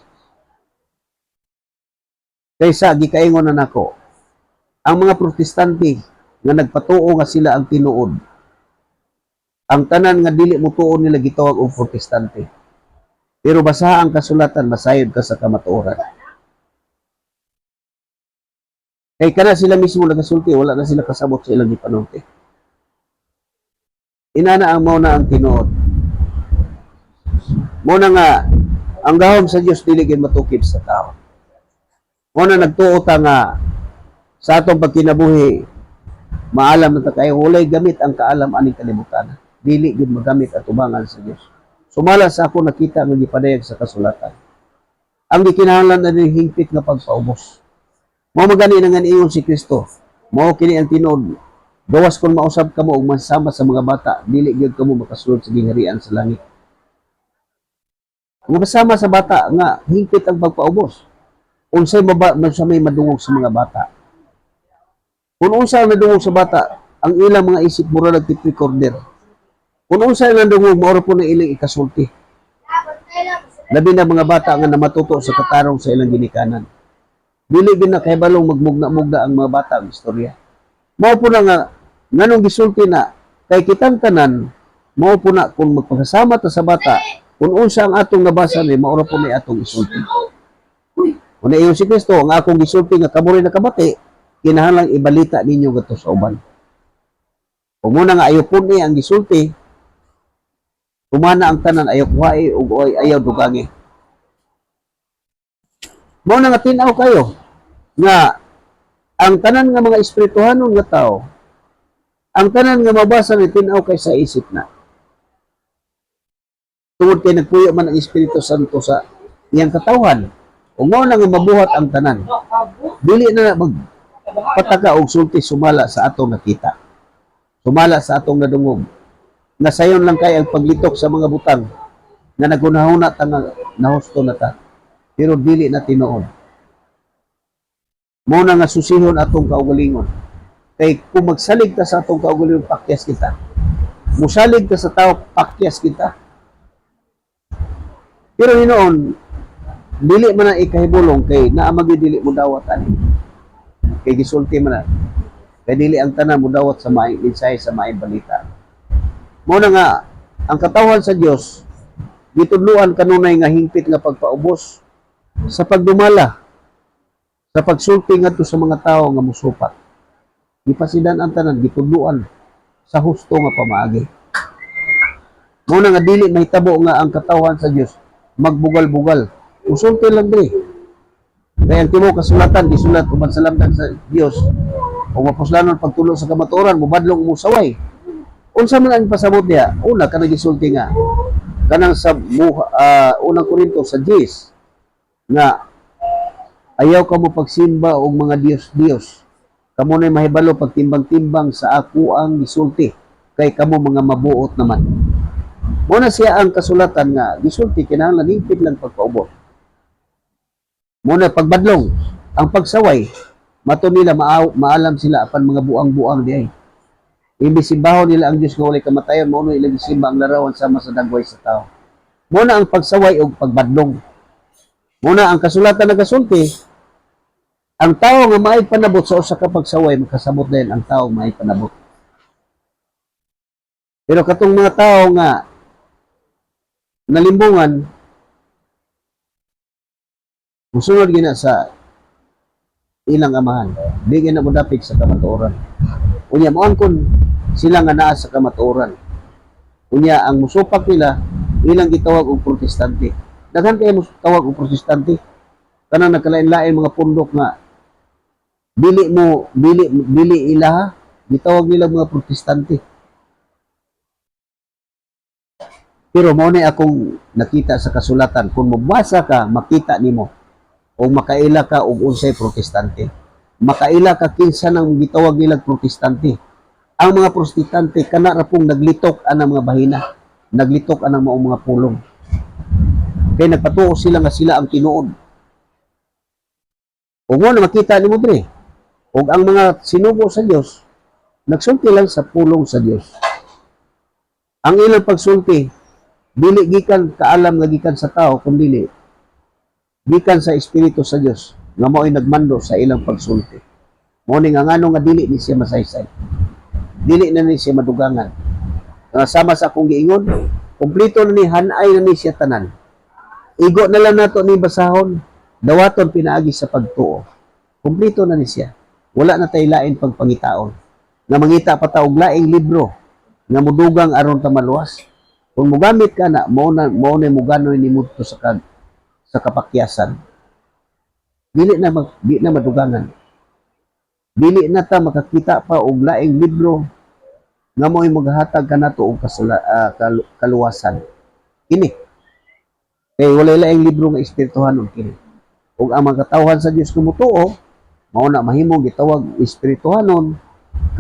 Kaysa gikaingon na nako, ang mga protestante nga nagpatuo nga sila ang tinuod. Ang tanan nga dili mo tuon nila gitawag og protestante. Pero basaha ang kasulatan, masayod ka sa kamatuoran. Kay kana sila mismo nagasulti, wala na sila kasabot sa ilang gipanulti. Inana ang mao na ang tinuod. Mao na nga ang gahom sa Dios dili gid matukib sa tao. Mao na nagtuo ta nga sa atong pagkinabuhi maalam na ta kay walay gamit ang kaalam aning kalibutan. Dili gid magamit atubangan sa Dios. Sumala sa ako nakita nga gipadayag sa kasulatan. Ang gikinahanglan na hingpit nga pagpaubos. Mao magani nga ingon si Kristo. Mao kini ang tinuod. Gawas kon mausab kamo og masama sa mga bata, dili gyud kamo makasulod sa gingharian sa langit. Nga masama sa bata nga hingpit ang pagpaubos. Unsay may madungog sa mga bata. Kung unsa ang nadungog sa bata, ang ilang mga isip mura nag-tip recorder. Kung unsa ang nadungog, maura po na ilang ikasulti. Labi na mga bata nga namatuto sa katarong sa ilang ginikanan. Dili gid na kahibalong magmugna-mugna ang mga bata ang istorya. Mao po na nga nganong gisulti na kay kitang tanan, mao po na kung magpakasama ta sa bata, kung unsa ang atong nabasa ni maura po ni atong isulti. Una iyon si Kristo, ang akong gisulti nga kamo rin nakabati, kinahanglang ibalita ninyo gato sa uban. Kung muna nga ayaw po ni ang gisulti, kumana ang tanan ayaw kuhai ug ayaw dugangi. Mao na nga tinaw kayo nga ang tanan nga mga espirituhanon nga tao, ang tanan nga mabasa ni tinaw kay sa isip na. Tungod kay nagpuyo man ang Espiritu Santo sa iyang katawhan, ug mao na nga mabuhat ang tanan. Dili na magpataka og sulti sumala sa atong nakita. Sumala sa atong nadungog. Nasayon lang kay ang paglitok sa mga butang nga nagunahuna ta nga nahusto na ta. Pero dili na tinuod. Mao na nga susihon atong kaugalingon. Kay kung magsalig ta sa atong kaugalingon, pakyas kita. Musalig ka sa tao, pakyas kita. Pero hinoon, dili man na ikahibulong kay naamagi dili mo dawat ani. Kay gisulti man na. Kaya dili ang tanan mo dawat sa maayong mensahe sa maayong balita. Mao na nga ang katawan sa Dios gitudloan kanunay nga hingpit nga pagpaubos sa pagdumala, sa pagsulti ngadto sa mga tawo nga musupat. Gipasidan ang tanan gitudloan sa husto nga pamaagi. Mao na nga dili mahitabo nga ang katawan sa Dios magbugal-bugal. Usulti lang diri. Kaya ang timo kasulatan gisulat uban sa lamdag sa Dios. O mapuslanon pagtulo sa kamatuoran mubadlong musaway. Unsa man ang pasabot niya? Una kanang gisulti nga kanang sa unang Korinto sa 10 nga ayaw ka mo pagsimba og mga Diyos-Diyos. Kamo na mahibalo pagtimbang-timbang sa ako ang gisulti kay kamo mga mabuot naman. Muna siya ang kasulatan nga gisulti kinahanglan hingpit lang pagpaubos. Muna pagbadlong ang pagsaway mato nila maalam sila apan mga buang-buang diay. Imbisibaho nila ang Diyos nga walay kamatayon mao ilang gisimba ang larawan sama sa dagway sa tao. Muna ang pagsaway ug pagbadlong. Muna ang kasulatan nagasulti ang tao nga maay panabot sa usa ka pagsaway makasabot din ang tao maay panabot. Pero katong mga tao nga nalimbungan musunod gina sa ilang amahan, di gina mo dapig sa kamatuoran. Unya mo angkon sila nga naa sa kamatuoran. Unya ang musupak nila ilang gitawag og protestante. Daghan kay tawag og protestante. Kanang nagkalain-lain mga pundok nga dili ilaha gitawag nila mga protestante. Pero mao ni akong nakita sa kasulatan kung mabasa ka makita nimo o makaila ka og unsay protestante. Makaila ka kinsa nang gitawag nila protestante. Ang mga protestante kana ra pong naglitok anang mga bahina, naglitok anang mga pulong. Kaya nagpatuo sila nga sila ang tinuod. Ug mo na makita nimo diri. Ug ang mga sinugo sa Dios nagsulti lang sa pulong sa Dios. Ang ilang pagsulti dili gikan kaalam nga gikan sa tao kundi gikan sa Espiritu sa Dios nga mao'y nagmando sa ilang pagsulti. Mao ni nga ngano nga dili ni siya masaysay. Dili na ni siya madugangan. Sama sa akong giingon, kumpleto na ni hanay na ni siya tanan. Igo na lang nato ni basahon, dawaton pinaagi sa pagtuo. Kumpleto na ni siya. Wala na tay lain pagpangitaon. Nga mangita pa ta og laing libro nga mudugang aron ta maluwas. Kung mogamit ka na, mao na muganoy ni mudto sa kapakyasan. Dili na madugangan. Dili na ta makakita pa og laing libro nga mo'y maghatag kanato og kaluwasan. Kini. Kay walay laing libro nga espirituhanon kini. Ug ang mga katawhan sa Dios kumutuo, mao na mahimong gitawag espirituhanon,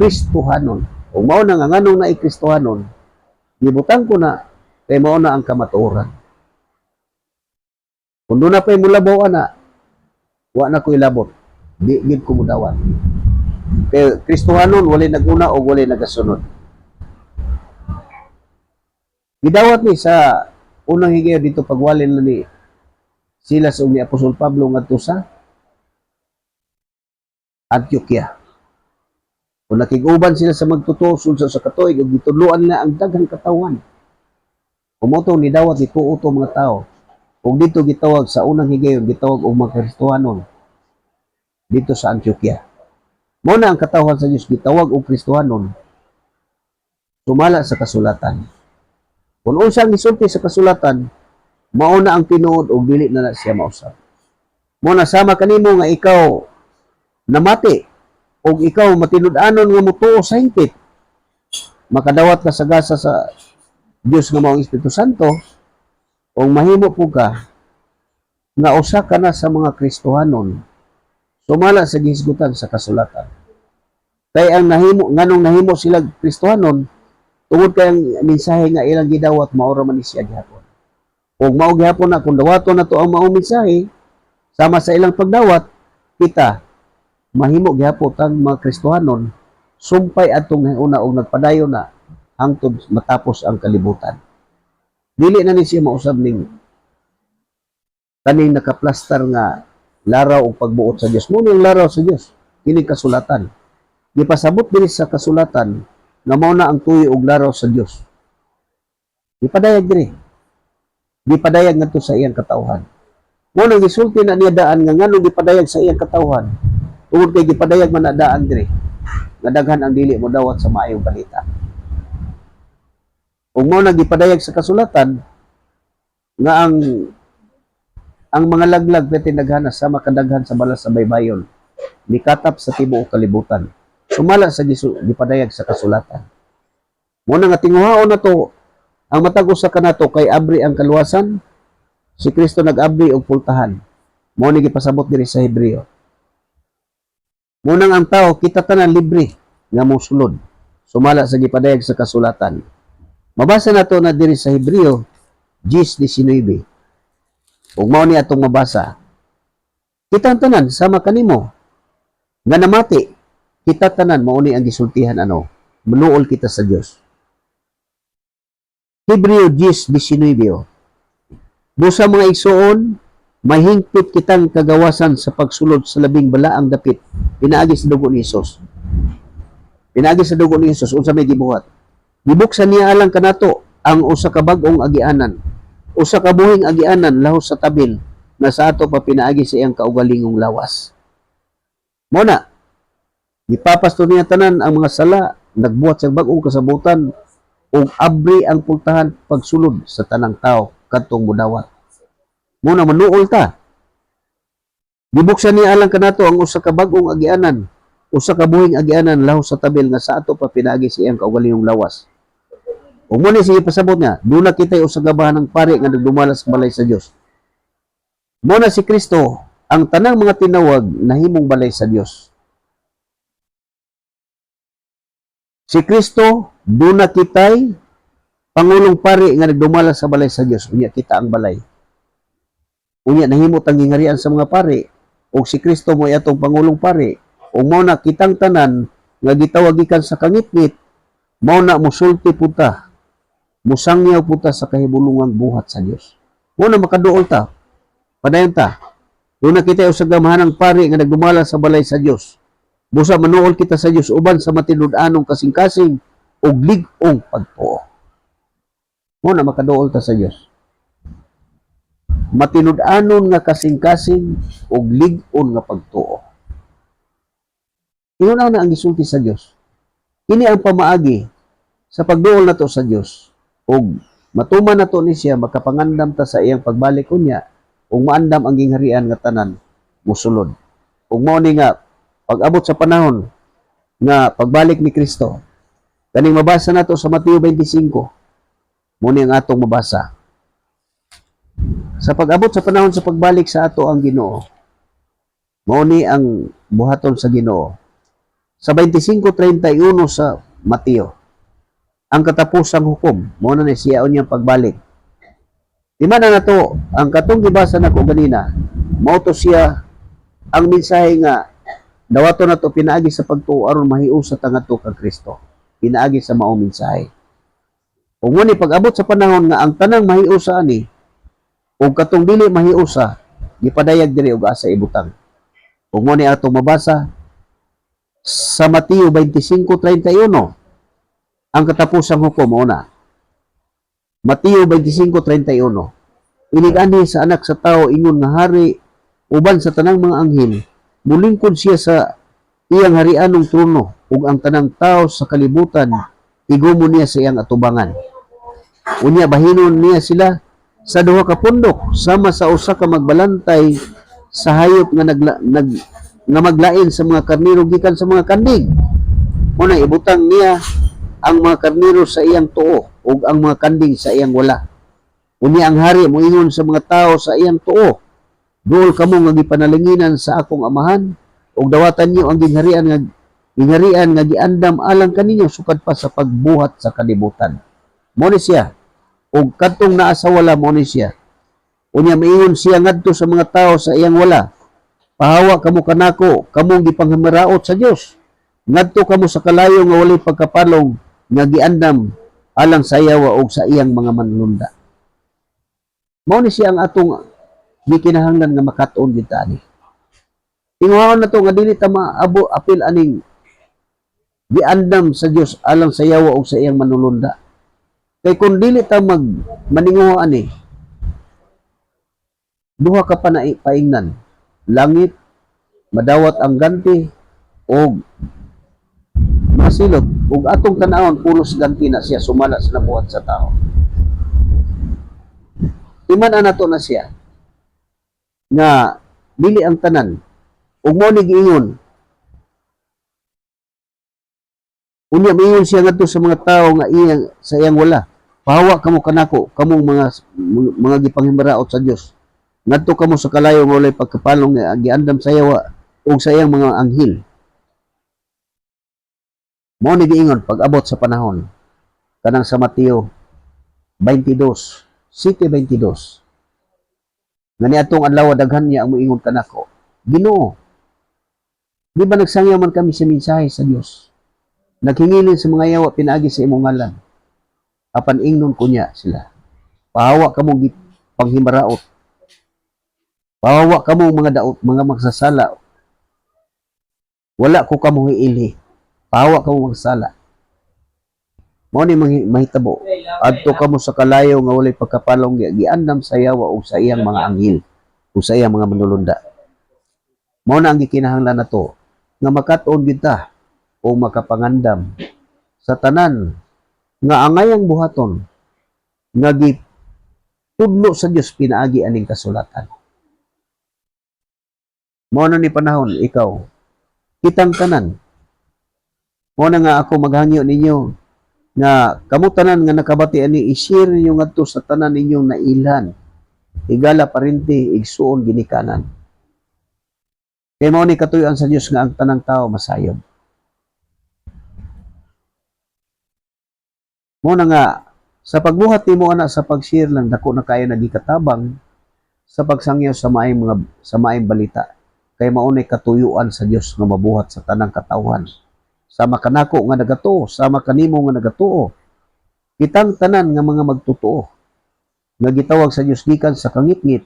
Kristohanon. Ug mao na nga nganong naay Kristohanon, gibutang ko na kay mao na ang kamatuoran. Kung doon na pa'y mulabaw ana, wa na ko ilabot. Di gid ko mudawat. Kay Kristohanon walay naguna o walay nagasunod. Gidawat ni sa unang higayon dito pagwalin na ni Silas ug ni Apostol Pablo ngadto sa Antioquia. Kung nakiguban sila sa magtutuo sa katoig ug gitudloan nila ang daghang katawan. Kumoto ni dawat ituo to mga tao. Ug dito gitawag sa unang higayon gitawag og mga Kristohanon dito sa Antioquia. Mao na ang katawhan sa Dios gitawag og Kristohanon sumala sa kasulatan. Kung unsa ang gisulti sa kasulatan, mao na ang tinuod og dili na siya mausab. Mao na sama kanimo nga ikaw namati og ikaw matinud-anon nga mutuo sa hingpit. Makadawat ka sa gasa sa Dios nga mao ang Espiritu Santo o mahimo po ka nga usa ka na sa mga Kristohanon sumala sa gihisgutan sa kasulatan. Kay ang nganong nahimo sila Kristohanon tungod kay ang mensahe nga ilang gidawat mao ra man siya gihapon. Ug mao gihapon na kung dawaton nato ang mao mensahe sama sa ilang pagdawat kita mahimo gihapon ang mga Kristohanon sumpay atong una og nagpadayon na hangtod matapos ang kalibutan. Dili na ni siya mausab ning kaning nakaplastar nga laraw og pagbuot sa Dios. Mo ning laraw sa Dios, kini kasulatan. gipasabot diri sa kasulatan nga mao na ang tuyo ug laraw sa Dios. Gipadayag diri. Gipadayag ngadto sa iyang katawhan. Mo nang gisulti na niya daan nga nganong gipadayag sa iyang katawhan. Tungod kay gipadayag man na daan diri. Nga daghan ang dili mo dawat sa maayong balita. Ug mo nang gipadayag sa kasulatan nga ang mga laglag pwede naghana sa makadaghan sa balas sa baybayon, nikatap sa tibuok kalibutan. Sumala sa gipadayag sa kasulatan. Muna nga tinguhaon na to, ang matag usa kanato kay abri ang kaluwasan, si Kristo nag-abri og pultahan. Mo ni gipasabot diri sa Hebreo. Munang ang tao kita tanan libre nga mosulod. Sumala sa gipadayag sa kasulatan. Mabasa nato na diri sa Hebreo 10:19. Ug mao ni atong mabasa. Kita tanan sama kanimo nga namati, kita tanan mao ni ang gisultihan ano, manuol kita sa Dios. Hebreo 10:19. Busa mga igsoon, mahingpit kitang kagawasan sa pagsulod sa labing balaang dapit pinaagi sa dugo ni Hesus. Pinaagi sa dugo ni Hesus unsa may gibuhat. Gibuksan niya alang kanato ang usa ka bag-ong agianan. Usa ka buhing agianan lahos sa tabil na sa ato pa pinaagi sa iyang kaugalingong lawas. Muna, gipapasto niya tanan ang mga sala, nagbuhat sa bag-ong kasabutan ug abri ang pultahan pagsulod sa tanang tao kadtong mudawat. Muna manuol ta. Gibuksan niya alang kanato ang usa ka bag-ong agianan, usa ka buhing agianan lahos sa tabil nga sa ato pa pinaagi sa iyang kaugalingong lawas. Ug mo ni sige pasabot niya, duna kitay usa ka bahan ng pari nga nagdumalas sa balay sa Dios. Mo na si Kristo ang tanang mga tinawag nahimong balay sa Dios. Si Kristo duna kitay pangulong pari nga nagdumalas sa balay sa Dios. Unya kita ang balay. Unya nahimo tang gingharian sa mga pari ug si Kristo mo atong pangulong pari. Ug mao na kitang tanan nga gitawag gikan sa kangitngit, mao na musulti puta. Musangyaw puta sa kahibulungang buhat sa Dios. Mao na makaduol ta. Padayon ta. Doon na kita usag gamahanang pari nga nagdumala sa balay sa Dios. Busa manuol kita sa Dios uban sa matinud-anong kasing-kasing ug lig-ong pagtuo. Mao na makaduol ta sa Dios. Matinud-anon nga kasing-kasing ug lig-on nga pagtuo. Iyon na ang gisulti sa Dios. Kini ang pamaagi sa pagduol nato sa Dios. Ug matuman nato ni siya makapangandam ta sa iyang pagbalik unya ug maandam ang gingharian nga tanan mosulod. Ug mao ni nga pag-abot sa panahon nga pagbalik ni Kristo. Kaning mabasa nato sa Mateo 25. Mao ni ang atong mabasa. Sa pag-abot sa panahon sa pagbalik sa ato ang Ginoo. Mao ni ang buhaton sa Ginoo. Sa 25:31 sa Mateo. Ang katapusang hukom, mo na siya unyang pagbalik. Di man na to, ang katong gibasa nako ganina, mao to siya ang mensahe nga dawato na to pinaagi sa pagtuo aron mahiusa ta ngadto kang Kristo. Pinaagi sa maong mensahe. Ug mo ni pag-abot sa panahon nga ang tanang mahiusa ani ug katong dili mahiusa, gipadayag diri og asa ibutang. Ug mo ni atong mabasa sa Mateo 25:31. Ang katapusang hukom una. Mateo 25:31. Inigani sa anak sa tao ingon nga hari uban sa tanang mga anghel, mulingkod siya sa iyang harianong trono ug ang tanang tao sa kalibutan igumon niya sa iyang atubangan. Unya bahinon niya sila sa duha ka pundok sama sa usa ka magbalantay sa hayop nga nga maglain sa mga karnero gikan sa mga kandig. Una ibutang niya ang mga karnero sa iyang tuo ug ang mga kanding sa iyang wala. Unya ang hari moingon sa mga tao sa iyang tuo, duol kamo nga gipanalinginan sa akong amahan ug dawatan niyo ang gingharian nga giandam alang kaninyo sukad pa sa pagbuhat sa kalibutan. Mao ni siya ug kadtong naa sa wala mao ni siya. Unya moingon siya ngadto sa mga tao sa iyang wala, pahawa kamo kanako, kamong gipanghamaraot sa Dios. Ngadto kamo sa kalayo nga walay pagkapalong nga giandam alang sa yawa og sa iyang mga manlunda. Mao ni siya ang atong gikinahanglan nga makatuon gid ani. Tinguhaon na to nga dili ta maabo apil aning giandam sa Dios alang sa yawa o sa iyang manulunda. Kay kung dili ta maninguha ani, duha ka pa na paingnan. Langit, madawat ang ganti, o masilot, ug atong tanawon pulos ganti na siya sumala sa nabuhat sa tao. Iman nato na siya nga dili ang tanan ug mo ni giingon. Unya miingon siya ngadto sa mga tao nga iyang sa iyang wala. Pahawa kamo kanako, kamong mga gipanghimaraot sa Dios. Ngadto kamo sa kalayo nga walay pagkapalong nga giandam sa yawa ug sa iyang mga anghel. Mao ni giingon pag-abot sa panahon kanang sa Mateo 22, 7:22. Nga niadtong adlaw daghan niya ang moingon kanako. Ginoo, di ba nagsangyaw man kami sa mensahe sa Dios? Naghingilin sa mga yawa pinaagi sa imong ngalan. Apan ingnon ko niya sila. Pahawa kamong panghimaraot. Pahawa kamong mga daot, mga magsasala. Wala ko kamo hiili. Pahawa kamong magsasala. Mao ni mahitabo. Adto kamo sa kalayo nga walay pagkapalong giandam sa yawa o sa iyang mga anghel o sa iyang mga manulunda. Mao na ang gikinahanglan nato nga makat-on kita o makapangandam sa tanan nga angayang buhaton nga gitudlo sa Dios pinaagi aning kasulatan. Mao na ni panahon ikaw kitang tanan. Mao na nga ako maghangyo ninyo nga kamo tanan nga nakabati ani i-share ninyo ngadto sa tanan ninyong nailhan. Higala parinti igsuon ginikanan. Kay mao ni katuyoan sa Dios nga ang tanang tao masayod. Mo na nga, sa pagbuhat nimo ana sa pag-share lang dako na kayo nagikatabang sa pagsangyaw sa maayong balita. Kay mao nay katuyuan sa Dios nga mabuhat sa tanang katawhan. Sama kanako nga nagatuo, sama kanimo nga nagatuo. Kitang tanan nga mga magtotoo nga gitawag sa Dios gikan sa kangitngit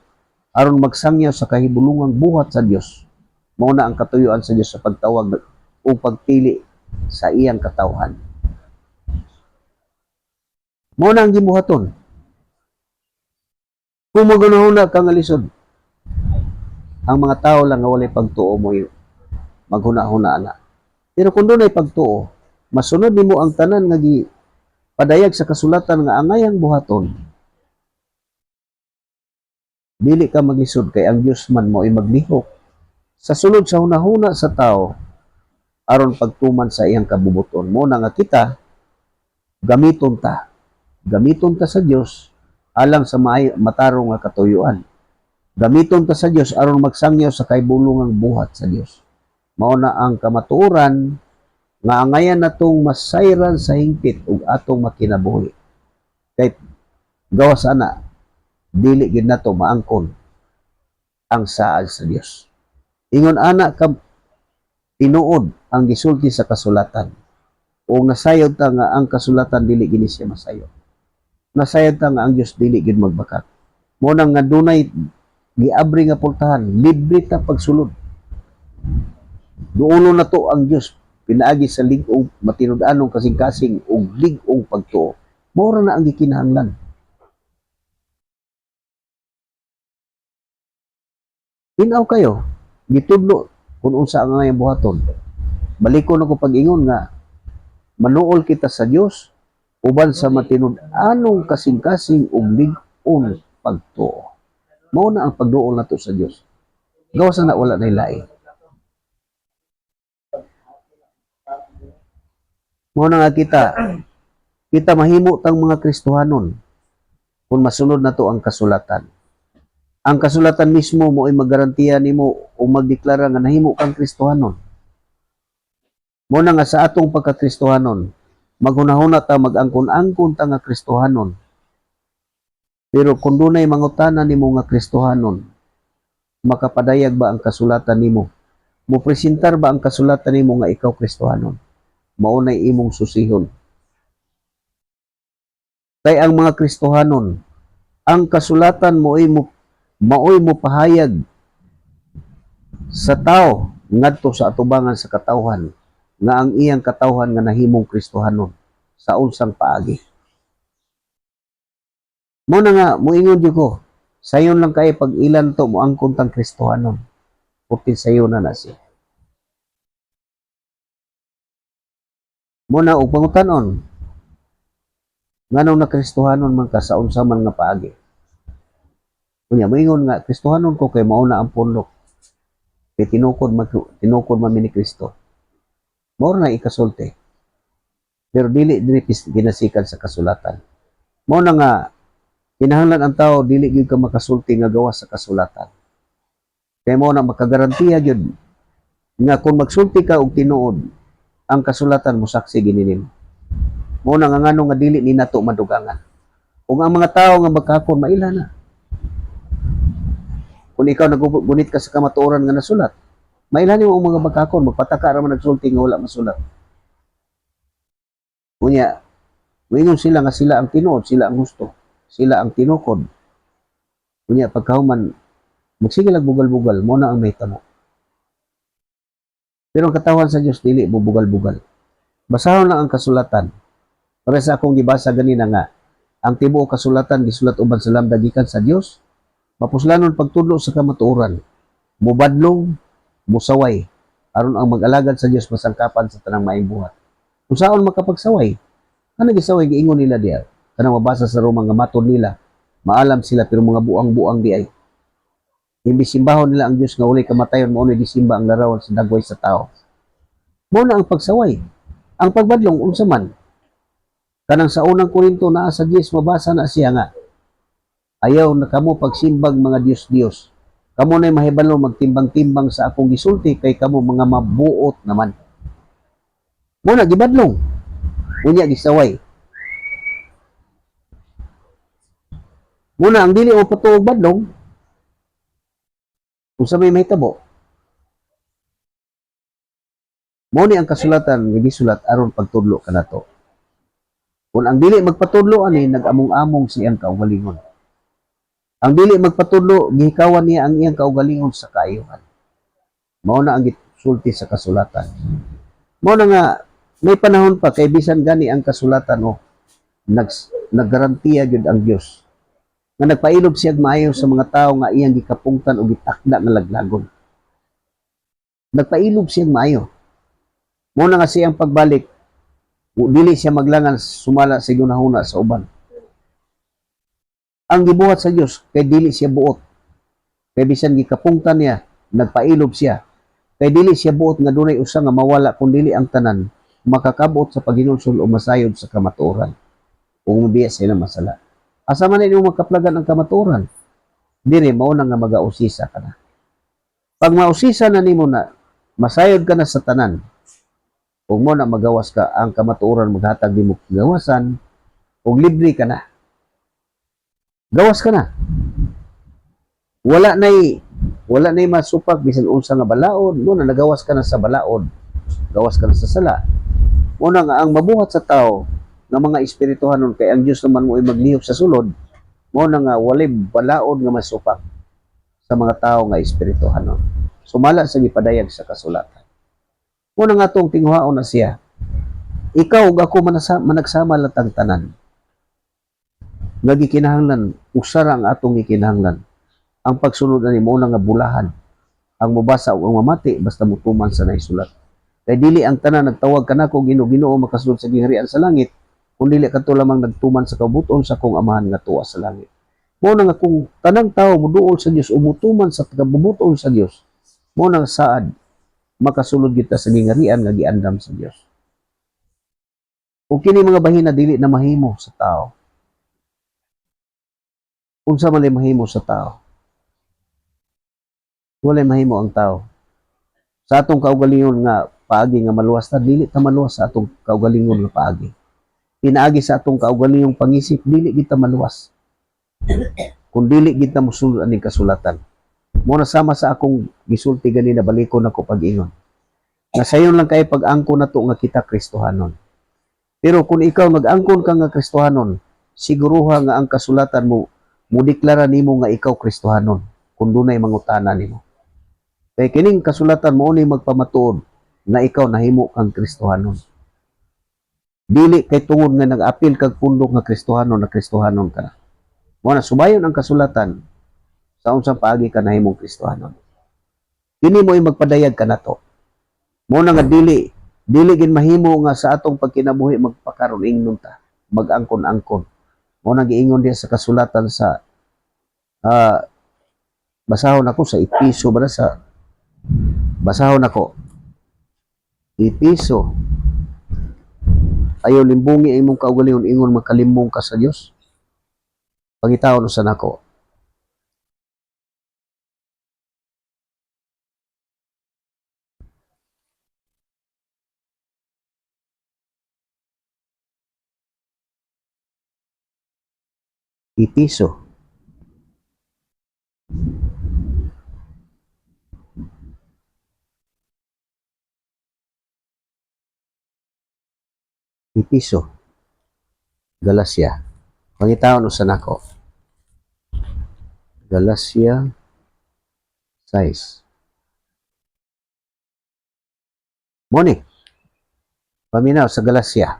aron magsangyaw sa kahibulungang buhat sa Dios. Mao na ang katuyuan sa Dios sa pagtawag o pagpili sa iyang katawhan. Mao na ang gibuhaton. Kung magunahuna kang alisod, ang mga tao lang nga walay pagtuo mo maghuna-huna na. Pero kung doon ay pagtuo, masunod nimo ang tanan nga padayag sa kasulatan nga angayang buhaton. Dili ka maglisod kay ang Dios man mo ay maglihok sa sulod sa hunahuna sa tao aron pagtuman sa iyang kabubuton. Mo na nga kita gamiton ta sa Dios alang sa matarong nga katuyuan. Gamiton ta sa Dios aron magsangyaw sa kaibulungang buhat sa Dios. Mao na ang kamatuoran nga angayan natong masayran sa hingpit ug atong makinabuhi. Kay gawas ana dili gid nato maangkon ang saad sa Dios. Ingon ana ka tinuod ang gisulti sa kasulatan. O nasayod ta nga ang kasulatan dili gini siya masayod. Nasayod ta nga ang Dios dili gid magbakat. Mo nang nga dunay giabri nga pultahan, libre ta pagsulod. Duulo na to ang Dios pinaagi sa lig-ong matinud-anong kasing-kasing ug lig-ong pagtuo. Mao ra na ang gikinahanglan. Tinaw kayo, gitudlo kung unsa ang ngayong buhaton. Balikon ako pag-ingon nga manuol kita sa Dios uban sa matinud-anong kasing-kasing ug lig-ong pagtuo. Mao na ang pagduol nato sa Dios. Gawas na wala nay lain. Mao na nga kita mahimo tang mga Kristohanon kung masunod nato ang kasulatan. Ang kasulatan mismo mo ay magarantiya nimo o magdeklara nga nahimo kang Kristohanon. Mo na nga sa atong pagka-Kristohanon, maghunahuna ta mag-angkon-angkon ta nga Kristohanon. Pero kung dunay mangutana nimo nga Kristohanon, makapadayag ba ang kasulatan nimo? Mo presentar ba ang kasulatan nimo nga ikaw Kristohanon? Maunay imong susihon. Kay ang mga Kristohanon, ang kasulatan maoy mo pahayag sa tao ngadto sa atubangan sa katawhan nga ang iyang katawhan nga nahimong Kristohanon sa unsang paagi. Mo na nga, muingon jud ko, sayon lang kay pag ilan to mo ang kuntang Kristohanon. Puti sayo na siya. Mo na og pangutan-on, nganong na Kristohanon man ka sa unsa man nga paagi. Kunya moingon nga Kristohanon ko kay mao na ang punlok. Kay tinukod man ni Kristo. Mao na ikasulti. Pero dili ginasikan sa kasulatan. Mao na nga kinahanglan ang tao dili gyud ka makasulti nga gawas sa kasulatan. Kay mao na makagarantiya gyud nga kung magsulti ka og tinuod, ang kasulatan mo saksi gini nimo. Mao na nga ngano nga dili ni nato madugangan. Kung ang mga tao nga magkakon maila na. Kung ikaw nagunit ka sa kamatuoran nga nasulat, maila nimo ang mga magkakon magpataka ra man nagsulti nga wala masulat. Unya, moingon sila nga sila ang tinuod, sila ang gusto, sila ang tinukod. Unya pagkahuman magsige lang bugal-bugal, mo na ang may tamo. Pero ang katawan sa Dios dili mo bugal-bugal. Basahon lang ang kasulatan. Para sa akong gibasa ganina nga, ang tibuok kasulatan gisulat uban sa lamda gikan sa Dios, mapuslanon pagtudlo sa kamatuoran, mubadlong, musaway, aron ang mag-alagad sa Dios masangkapan sa tanang maayong buhat. Kung saan makapagsaway, ano gisaway giingon nila diya? Kanang mabasa sa Roma nga matod nila, maalam sila pero mga buang-buang di ay. Imbis simbahon nila ang Dios nga walay kamatayon mao ni gisimba ang larawan sa dagway sa tao. Mao na ang pagsaway. Ang pagbadlong unsa man? Kanang sa unang Korinto naa sa 10 mabasa na siya nga ayaw na kamo pagsimbag mga Dios-Dios. Kamo nay mahibalo magtimbang-timbang sa akong gisulti kay kamo mga mabuot naman. Mo na gibadlong. Unya gisaway. Muna ang dili mo patuog badlong kung sa may mahitabo. Mo ni ang kasulatan nga gisulat aron pagtudlo kanato. Kung ang dili magpatudlo ani nag-among-among siyang kaugalingon. Ang dili magpatudlo gihikawan niya ang iyang kaugalingon sa kaayuhan. Mao na ang gisulti sa kasulatan. Mao na nga may panahon pa kay bisan gani ang kasulatan naggarantiya gyud ang Dios nga nagpailob siya maayo sa mga tao nga iyang gikapungtan o gitakda nga laglagon. Nagpailob siya maayo. Mo na nga siyang pagbalik, dili siya maglangan sumala sa gunahuna sa uban. Ang gibuhat sa Dios kay dili siya buot. Kay bisan gikapungtan niya, nagpailob siya. Kay dili siya buot nga dunay usa nga mawala kun dili ang tanan makakabot sa paghinulsol o masayod sa kamatuoran. Kung mabiya sila masala. Asa man ninyo makaplagan ang kamatuoran? Diri mao na nga magausisa ka na. Pag mausisa na nimo na masayod ka na sa tanan, kung mo na magawas ka ang kamatuoran maghatag nimo gawasan, ug libre ka na. Gawas ka na. Wala nay masupak bisan unsa nga balaod, mo na nagawas ka na sa balaod. Gawas ka na sa sala. Mo na nga ang mabuhat sa tao nga mga espirituhanon kay ang Dios naman mo ay maglihok sa sulod, mo na nga walay balaod nga masupak sa mga tao nga espirituhanon. Sumala sa gipadayag sa kasulatan. Mo na nga tong tinguhaon na siya. Ikaw ug ako managsama latang tanan. Nga gikinahanglan usara ang atong gikinahanglan. Ang pagsunod ani mo na nga bulahan. Ang mubasa ug ang mamati basta mutuman sa naisulat. Kay dili ang tanan nagtawag kanako Ginoo makasulod sa gingharian sa langit. Kung dili kadto lamang nagtuman sa kabuton sa kong amahan nga tuwa sa langit. Mo na nga kung tanang tao muduol sa Dios o mutuman sa kabubuton sa Dios, mo na saad makasulod kita sa gingharian nga giandam sa Dios. Ug kini mga bahina dili na mahimo sa tao. Unsa man mahimo sa tao? Walay mahimo ang tao. Sa atong kaugalingon nga paagi nga maluwas ta, dili ta maluwas sa atong kaugalingon nga paagi. Pinaagi sa atong kaugalingong pangisip, dili kita maluwas. Kung dili kita mosulod aning kasulatan. Mo na sama sa akong gisulti ganina balikon ako pag-ingon. Nasayon lang kay pag-angkon nato nga kita Kristohanon. Pero kung ikaw nag-angkon ka nga Kristohanon, siguruha nga ang kasulatan mo mudeklara nimo nga ikaw Kristohanon kung dunay mangutana nimo. Kay kining kasulatan mo ni magpamatuod na ikaw nahimo kang Kristohanon. Dili kay tungod nga nag-apil kag pundok nga Kristohanon na Kristohanon ka na. Mo na subayon ang kasulatan sa unsang paagi ka nahimong Kristohanon. Dili mo magpadayag ka nato. Mo na nga dili gin mahimo nga sa atong pagkinabuhi magpakaron ingnon ta, mag-angkon-angkon. Mo na giingon diya sa kasulatan sa basahon ako sa Episo ba sa basahon ako Episo. Ayaw limbungi ang imong kaugalingon ingon makalimbong ka sa Dios. Pangitawon sa nako. Episo. Episo. Galacia. Pangitawon sa nako. Galacia 6. Moni. Paminaw sa Galacia.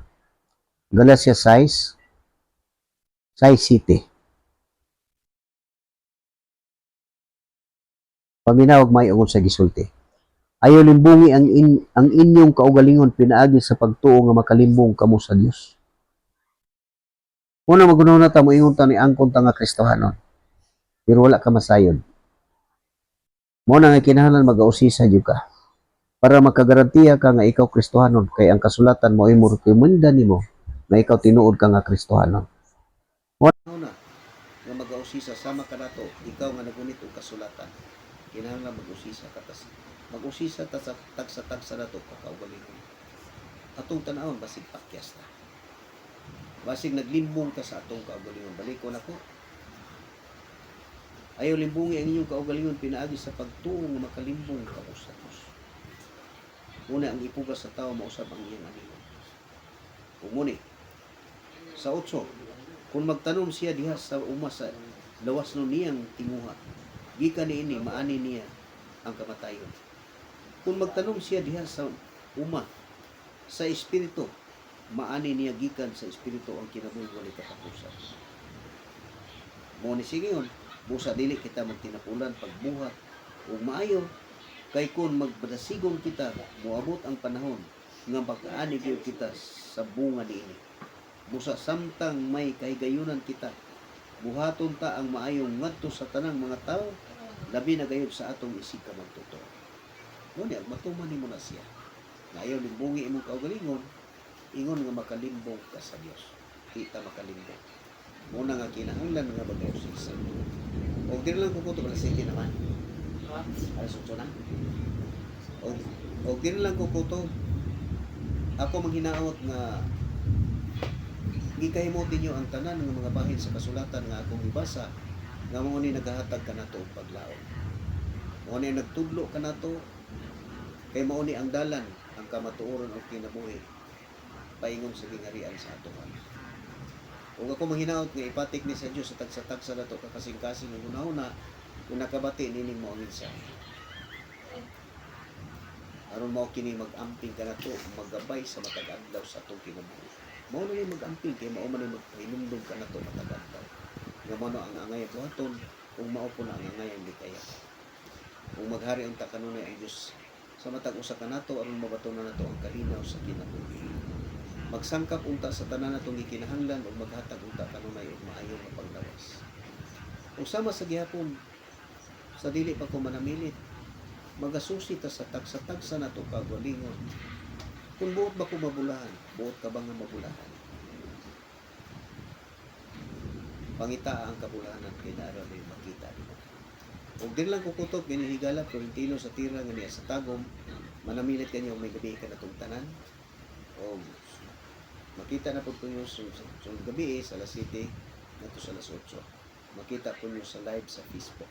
Galacia 6. 6 City. Paminaw may ungod sa gisulti. Ayaw limbungi ang inyong kaugalingon pinaagi sa pagtuo nga makalimbong kamo sa Dios. Una magunaw na ta mo ingon ta ni angkon ta nga Kristohanon. Pero wala ka masayon. Mo na nga kinahanglan mag-ausisa jud ka para makagarantiya ka nga ikaw Kristohanon kay ang kasulatan mo imo rekomenda nimo nga ikaw tinuod ka nga Kristohanon. Mo na nga mag-ausisa sama ka nato ikaw nga nagunit og kasulatan. Kinahanglan mag-usisa ka tas mag-usisa ta sa tagsa nato kakaugalingon. Atong tan-awon basig pakyas ta. Basig naglimbong ka sa atong kaugalingon. Balikon ako. Ayaw limbungi ang inyong kaugalingon pinaagi sa pagtuo nga makalimbong ka sa Dios. Una ang ipugas sa tao mausab ang iyang amigo. Umuni sa 8 kung magtanom siya diha sa uma sa lawas no niyang tinguha gikan niini maani niya ang kamatayon. Kung magtanom siya diha sa uma sa espiritu maani niya gikan sa espiritu ang kinabuhi walay katapusan. Mo ni sigingon busa dili kita magtinapulan pagbuhat ug maayo kay kun magpadasigong kita moabot ang panahon nga pagkaani gyud kita sa bunga niini. Busa samtang may kahigayunan kita buhaton ta ang maayong ngadto sa tanang mga tao labi na gayud sa atong isika magtuto. Mo ni matuman nimo na siya. Ngayon limbungi imong kaugalingon ingon nga makalimbong ka sa Dios. Kita makalimbong. Muna nga kinahanglan nga mag-ausisa. O di lang kukuto ka sige naman. Alas 8 na. O di lang kukuto. Ako manghinaot nga gikahimo ninyo ang tanan ng mga bahin sa kasulatan nga akong ibasa nga mo ni nagahatag ka nato og paglaom. Mo ni nagtudlo ka nato kay mao ni ang dalan ang kamatuoron og kinabuhi paingon sa gingarian sa atoan. Kung ako manghinaot nga ipatik ni sa Dios sa tagsa-tagsa nato kakasing-kasing ng una-una kung nakabati nining mao minsan. Aron mao kini mag-amping ka nato maggabay sa matag adlaw sa atong kinabuhi. Mao na ni mag-amping kay mao man ni magpahinumdum ka nato matag adlaw. Nga mao ang angay buhaton kung mao po na ang angay ang likaya. Kung maghari unta kanunay ang Dios sa matag usa ka nato aron mabatunan nato ang kalinaw sa kinabuhi. Magsangkap unta sa tanan natong gikinahanglan ug maghatag unta kanunay og maayo nga paglawas. Kung sama sa gihapon sa dili pa ko manamilit, magasusi ta sa tagsa-tagsa nato kagalingon. Kung buot ba ko mabulahan, buot ka ba nga mabulahan? Pangita ang kabulahanan kay naara rin makita nimo. Ug din lang kukutok ginihigala Korintino sa tira nga niya sa tagom, manamilit kanyo may gabi ka natong tanan. O makita na po nyo sa gabi sa alas 7 nato sa alas 8. Makita po nyo sa live sa Facebook.